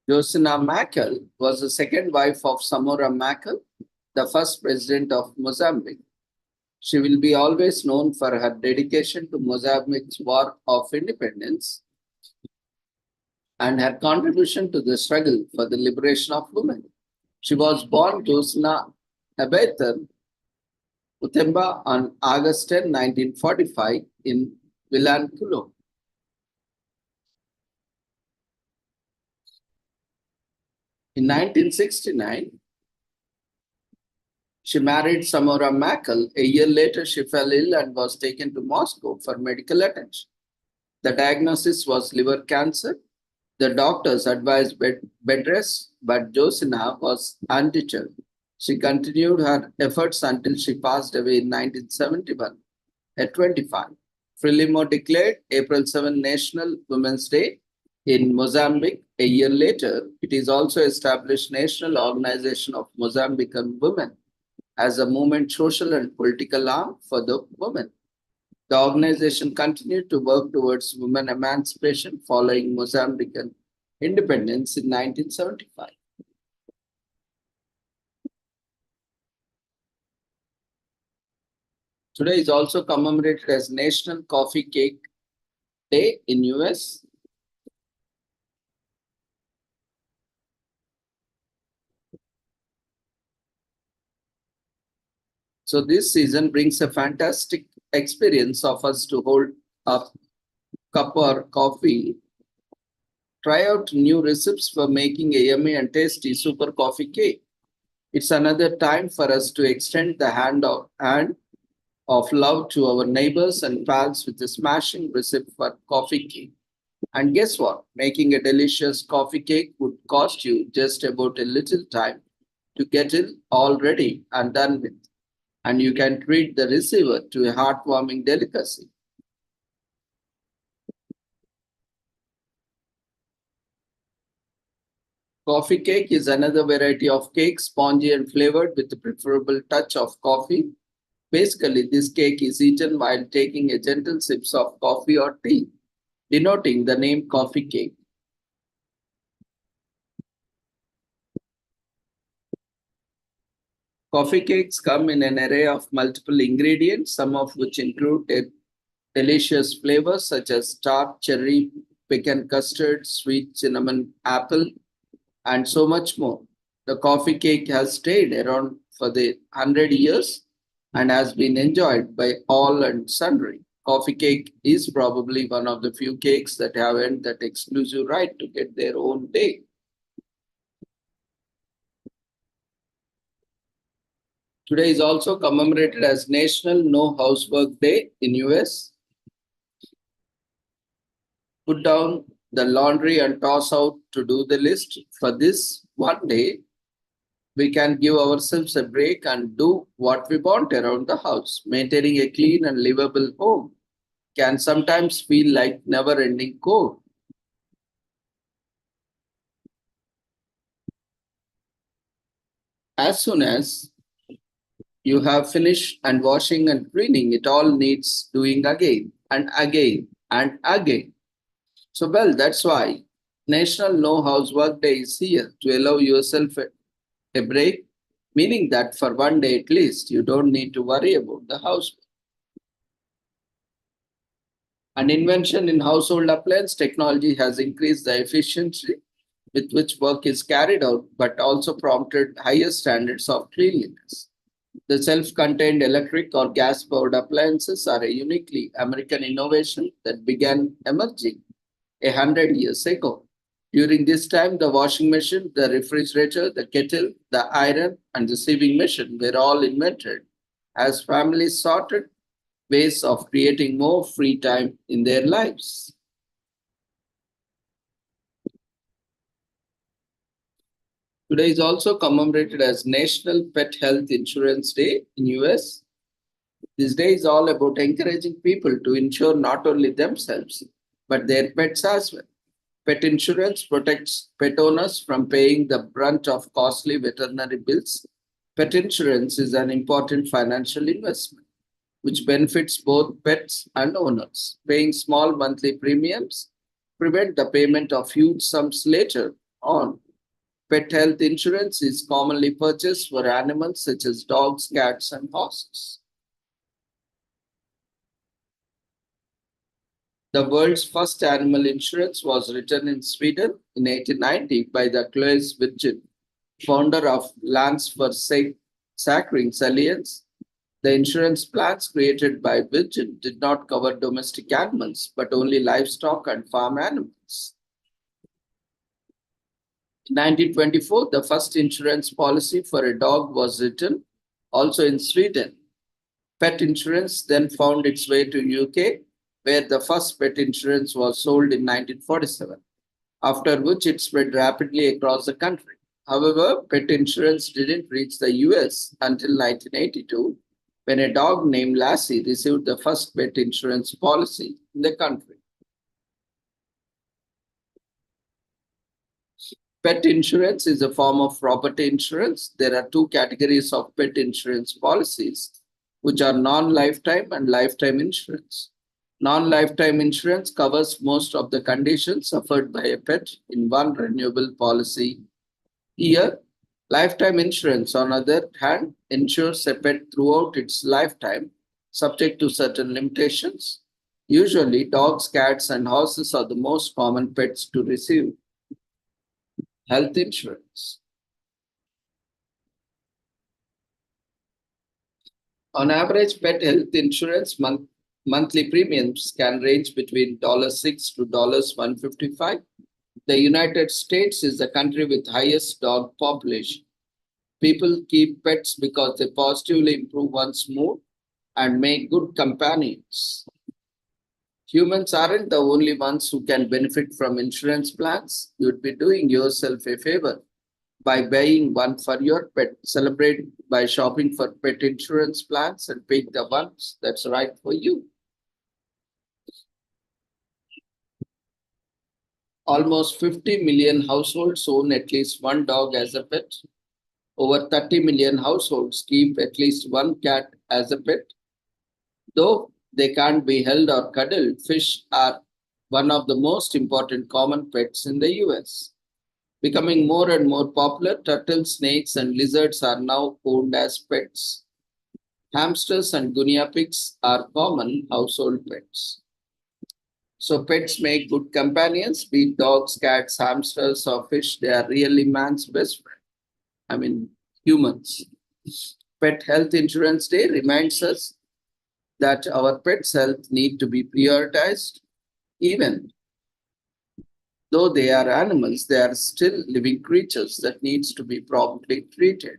Josina Makel was the second wife of Samora Makel, the first president of Mozambique. She will be always known for her dedication to Mozambique's war of independence and her contribution to the struggle for the liberation of women. She was born Josina Abeter Muthemba on August 10, 1945 in Vilankulo. In 1969, she married Samora Makel. A year later, she fell ill and was taken to Moscow for medical attention. The diagnosis was liver cancer. The doctors advised bed rest, but Josina was undeterred. She continued her efforts until she passed away in 1971 at 25. Frelimo declared April 7 National Women's Day in Mozambique. A year later, it is also established National Organization of Mozambican Women as a movement, social and political arm for the women. The organization continued to work towards women emancipation following Mozambican independence in 1975. Today is also commemorated as National Coffee Cake Day in US. So this season brings a fantastic experience of us to hold a cup or coffee. Try out new recipes for making a yummy and tasty super coffee cake. It's another time for us to extend the hand of love to our neighbors and pals with a smashing recipe for coffee cake. And guess what? Making a delicious coffee cake would cost you just about a little time to get it all ready and done with. And you can treat the receiver to a heartwarming delicacy. Coffee cake is another variety of cake, spongy and flavored with a preferable touch of coffee. Basically, this cake is eaten while taking a gentle sips of coffee or tea, denoting the name coffee cake. Coffee cakes come in an array of multiple ingredients, some of which include delicious flavors such as tart, cherry, pecan custard, sweet cinnamon apple, and so much more. The coffee cake has stayed around for the 100 years and has been enjoyed by all and sundry. Coffee cake is probably one of the few cakes that have earned that exclusive right to get their own day. Today is also commemorated as National No Housework Day in US. Put down the laundry and toss out to do the list. For this one day, we can give ourselves a break and do what we want around the house. Maintaining a clean and livable home can sometimes feel like never-ending chore. As soon as you have finished and washing and cleaning, it all needs doing again and again and again. So, well, that's why National No Housework Day is here to allow yourself a break, meaning that for one day at least, you don't need to worry about the housework. An invention in household appliance technology has increased the efficiency with which work is carried out, but also prompted higher standards of cleanliness. The self-contained electric or gas-powered appliances are a uniquely American innovation that began emerging 100 years ago. During this time, the washing machine, the refrigerator, the kettle, the iron, and the sieving machine were all invented as families sorted ways of creating more free time in their lives. Today is also commemorated as National Pet Health Insurance Day in US. This day is all about encouraging people to insure not only themselves, but their pets as well. Pet insurance protects pet owners from paying the brunt of costly veterinary bills. Pet insurance is an important financial investment which benefits both pets and owners. Paying small monthly premiums prevent the payment of huge sums later on. Pet health insurance is commonly purchased for animals such as dogs, cats, and horses. The world's first animal insurance was written in Sweden in 1890 by the Claes Virgin, founder of Lance for Saccharine Alliance. The insurance plans created by Virgin did not cover domestic animals, but only livestock and farm animals. In 1924, the first insurance policy for a dog was written, also in Sweden. Pet insurance then found its way to UK, where the first pet insurance was sold in 1947, after which it spread rapidly across the country. However, pet insurance didn't reach the US until 1982, when a dog named Lassie received the first pet insurance policy in the country. Pet insurance is a form of property insurance. There are two categories of pet insurance policies, which are non-lifetime and lifetime insurance. Non-lifetime insurance covers most of the conditions suffered by a pet in one renewable policy year. Lifetime insurance, on the other hand, insures a pet throughout its lifetime, subject to certain limitations. Usually, dogs, cats, and horses are the most common pets to receive health insurance. On average, pet health insurance monthly premiums can range between $6 to $155. The United States is the country with highest dog population. People keep pets because they positively improve one's mood and make good companions. Humans aren't the only ones who can benefit from insurance plans. You'd be doing yourself a favor by buying one for your pet. Celebrate by shopping for pet insurance plans and pick the ones that's right for you. Almost 50 million households own at least one dog as a pet. Over 30 million households keep at least one cat as a pet. Though they can't be held or cuddled, fish are one of the most important common pets in the US. Becoming more and more popular, turtles, snakes, and lizards are now owned as pets. Hamsters and guinea pigs are common household pets. So pets make good companions, be it dogs, cats, hamsters, or fish. They are really man's best friend. I mean, humans. Pet Health Insurance Day reminds us that our pets' health need to be prioritized. Even though they are animals, they are still living creatures that needs to be properly treated.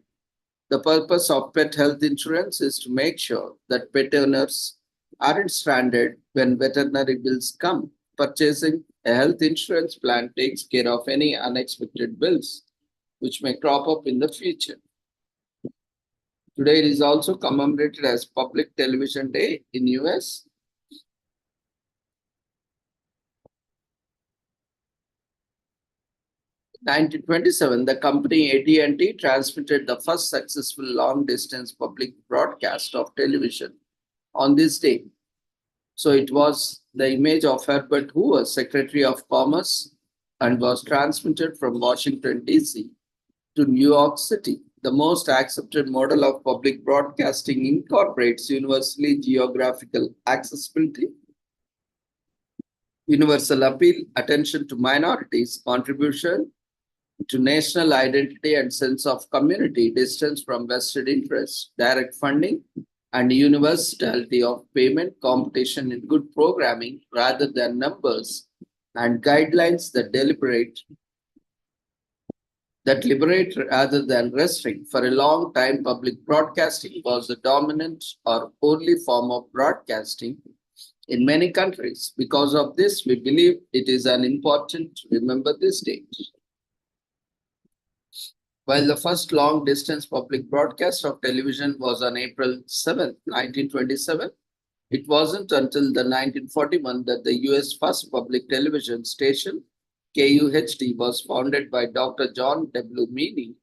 The purpose of pet health insurance is to make sure that pet owners aren't stranded when veterinary bills come. Purchasing a health insurance plan takes care of any unexpected bills which may crop up in the future. Today it is also commemorated as Public Television Day in US. 1927, the company AT&T transmitted the first successful long-distance public broadcast of television on this day. So it was the image of Herbert Hoover, Secretary of Commerce, and was transmitted from Washington, D.C. to New York City. The most accepted model of public broadcasting incorporates universally geographical accessibility, universal appeal, attention to minorities, contribution to national identity and sense of community, distance from vested interests, direct funding, and universality of payment, competition in good programming rather than numbers, and guidelines that liberate rather than restrict. For a long time, public broadcasting was the dominant or only form of broadcasting in many countries. Because of this, we believe it is an important to remember this date. While the first long-distance public broadcast of television was on April 7, 1927, it wasn't until the 1941 that the US first public television station, KUHD, was founded by Dr. John W. Meany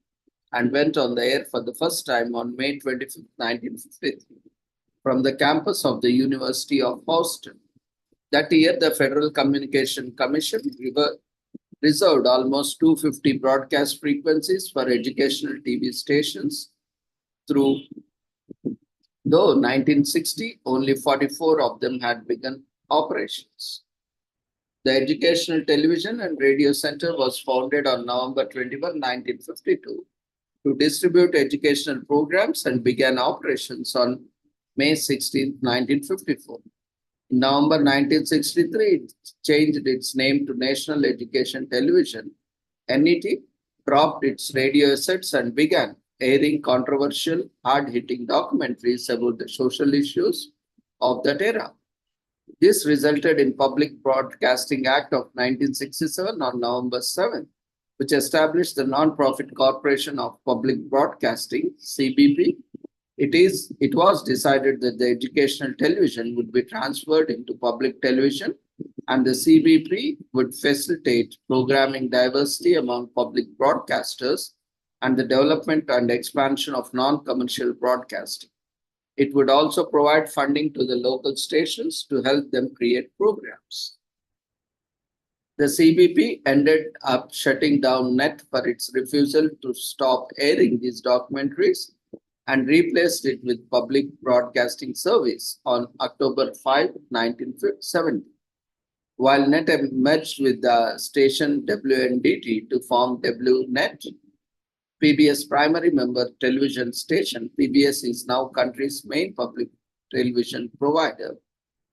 and went on the air for the first time on May 25, 1953, from the campus of the University of Boston. That year, the Federal Communication Commission reserved almost 250 broadcast frequencies for educational TV stations through, though 1960, only 44 of them had begun operations. The Educational Television and Radio Center was founded on November 21, 1952 to distribute educational programs and began operations on May 16, 1954. In November 1963, it changed its name to National Education Television. NET dropped its radio assets and began airing controversial, hard-hitting documentaries about the social issues of that era. This resulted in Public Broadcasting Act of 1967 on November 7, which established the Non-Profit Corporation of Public Broadcasting, CBP. It was decided that the educational television would be transferred into public television and the CBP would facilitate programming diversity among public broadcasters and the development and expansion of non-commercial broadcasting. It would also provide funding to the local stations to help them create programs. The CBP ended up shutting down NET for its refusal to stop airing these documentaries and replaced it with Public Broadcasting Service on October 5, 1970. While NET merged with the station WNDT to form WNET, PBS primary member television station, PBS is now country's main public television provider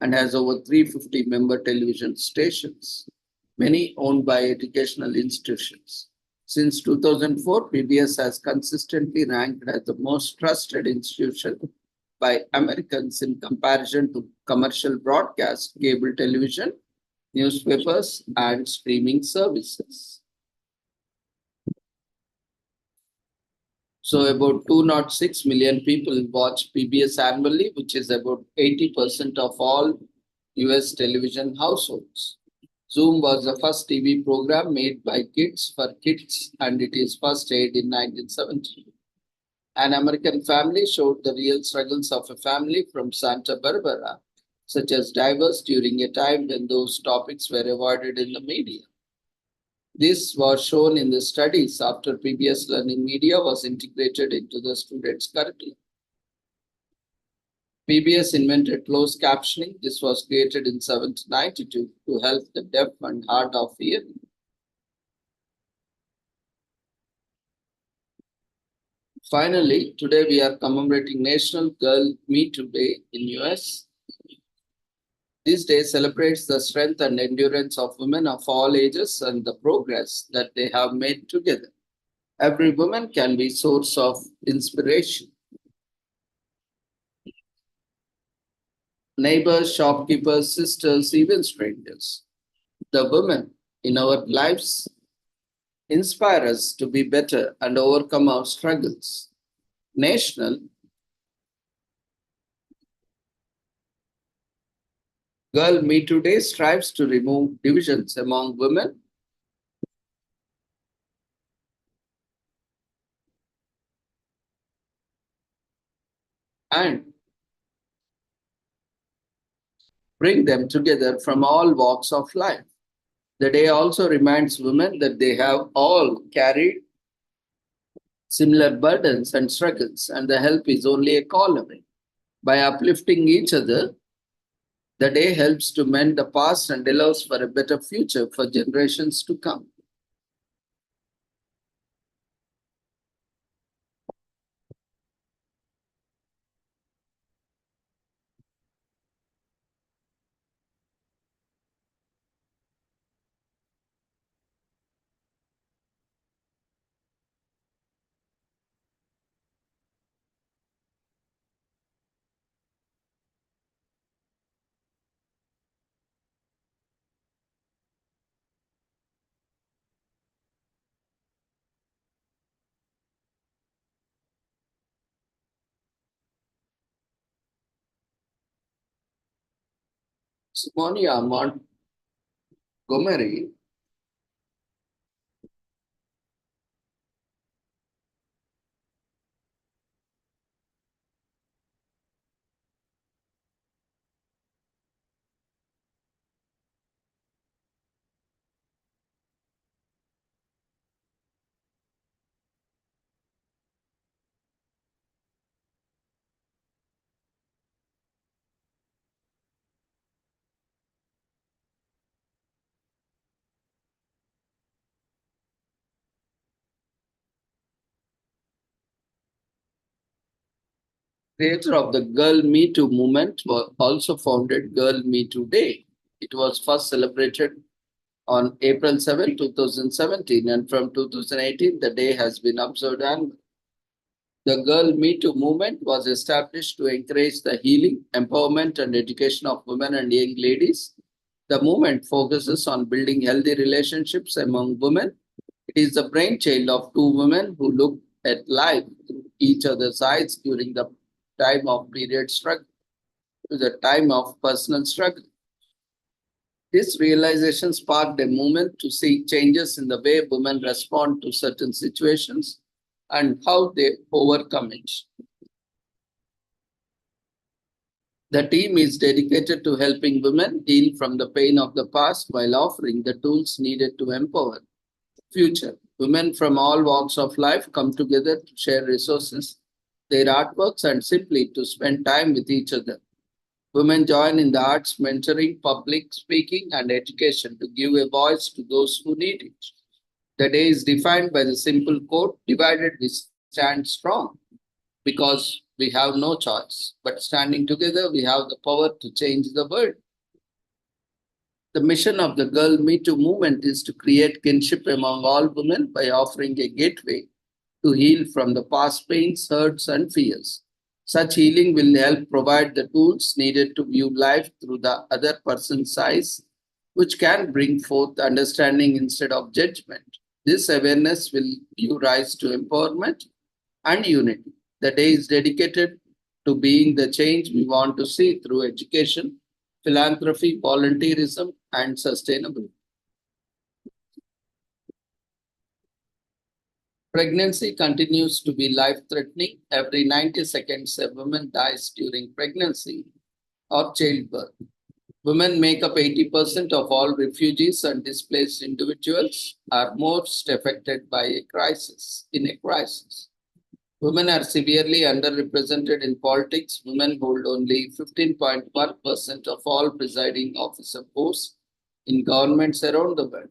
and has over 350 member television stations, many owned by educational institutions. Since 2004, PBS has consistently ranked as the most trusted institution by Americans in comparison to commercial broadcast, cable television, newspapers, and streaming services. So about 206 million people watch PBS annually, which is about 80% of all US television households. Zoom was the first TV program made by kids for kids, and it is first aired in 1970. An American family showed the real struggles of a family from Santa Barbara, such as divorce during a time when those topics were avoided in the media. This was shown in the studies after PBS learning media was integrated into the students' curriculum. PBS invented closed captioning. This was created in 1792 to help the deaf and hard of hearing. Finally, today we are commemorating National Girl Me Too Day in US. This day celebrates the strength and endurance of women of all ages and the progress that they have made together. Every woman can be source of inspiration. Neighbors, shopkeepers, sisters, even strangers. The women in our lives inspire us to be better and overcome our struggles. National Girl Me Too Day strives to remove divisions among women and bring them together from all walks of life. The day also reminds women that they have all carried similar burdens and struggles, and the help is only a call away. By uplifting each other, the day helps to mend the past and allows for a better future for generations to come. Simonia Montgomery creator of the Girl Me Too movement, also founded Girl Me Too Day. It was first celebrated on April 7, 2017, and from 2018, the day has been observed annually. The Girl Me Too movement was established to encourage the healing, empowerment, and education of women and young ladies. The movement focuses on building healthy relationships among women. It is the brainchild of two women who looked at life through each other's eyes during the time of period struggle, to the time of personal struggle. This realization sparked a movement to see changes in the way women respond to certain situations and how they overcome it. The team is dedicated to helping women heal from the pain of the past while offering the tools needed to empower future. Women from all walks of life come together to share resources, their artworks, and simply to spend time with each other. Women join in the arts, mentoring, public speaking, and education to give a voice to those who need it. The day is defined by the simple quote, divided we stand strong, because we have no choice. But standing together, we have the power to change the world. The mission of the Girl Me Too movement is to create kinship among all women by offering a gateway to heal from the past pains, hurts, and fears. Such healing will help provide the tools needed to view life through the other person's eyes, which can bring forth understanding instead of judgment. This awareness will give rise to empowerment and unity. The day is dedicated to being the change we want to see through education, philanthropy, volunteerism, and sustainability. Pregnancy continues to be life-threatening. Every 90 seconds, a woman dies during pregnancy or childbirth. Women make up 80% of all refugees and displaced individuals are most affected by a crisis. Women are severely underrepresented in politics. Women hold only 15.1% of all presiding officer posts in governments around the world.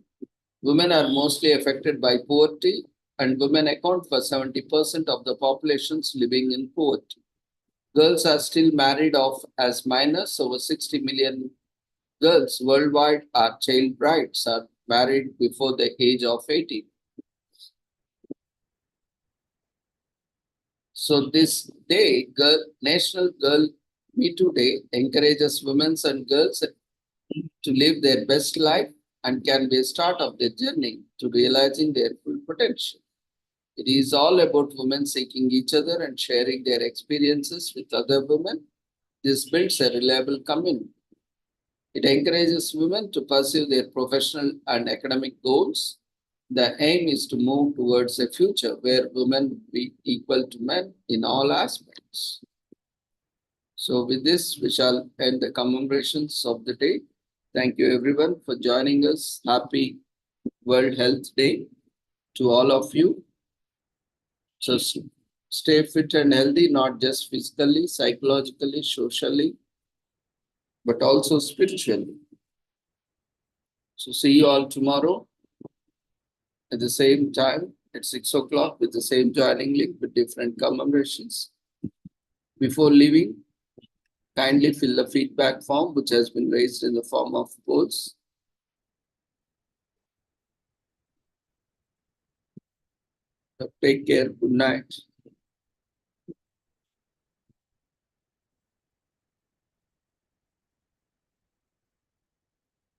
Women are mostly affected by poverty, and women account for 70% of the populations living in poverty. Girls are still married off as minors. Over 60 million girls worldwide are child brides, are married before the age of 18. So this day, National Girl Me Too Day, encourages women and girls to live their best life and can be a start of their journey to realizing their full potential. It is all about women seeking each other and sharing their experiences with other women. This builds a reliable community. It encourages women to pursue their professional and academic goals. The aim is to move towards a future where women will be equal to men in all aspects. So with this, we shall end the commemorations of the day. Thank you everyone for joining us. Happy World Health Day to all of you. So stay fit and healthy, not just physically, psychologically, socially, but also spiritually. So see you all tomorrow at the same time at 6 o'clock with the same joining link with different commemorations. Before leaving, kindly fill the feedback form which has been raised in the form of polls. Take care. Good night.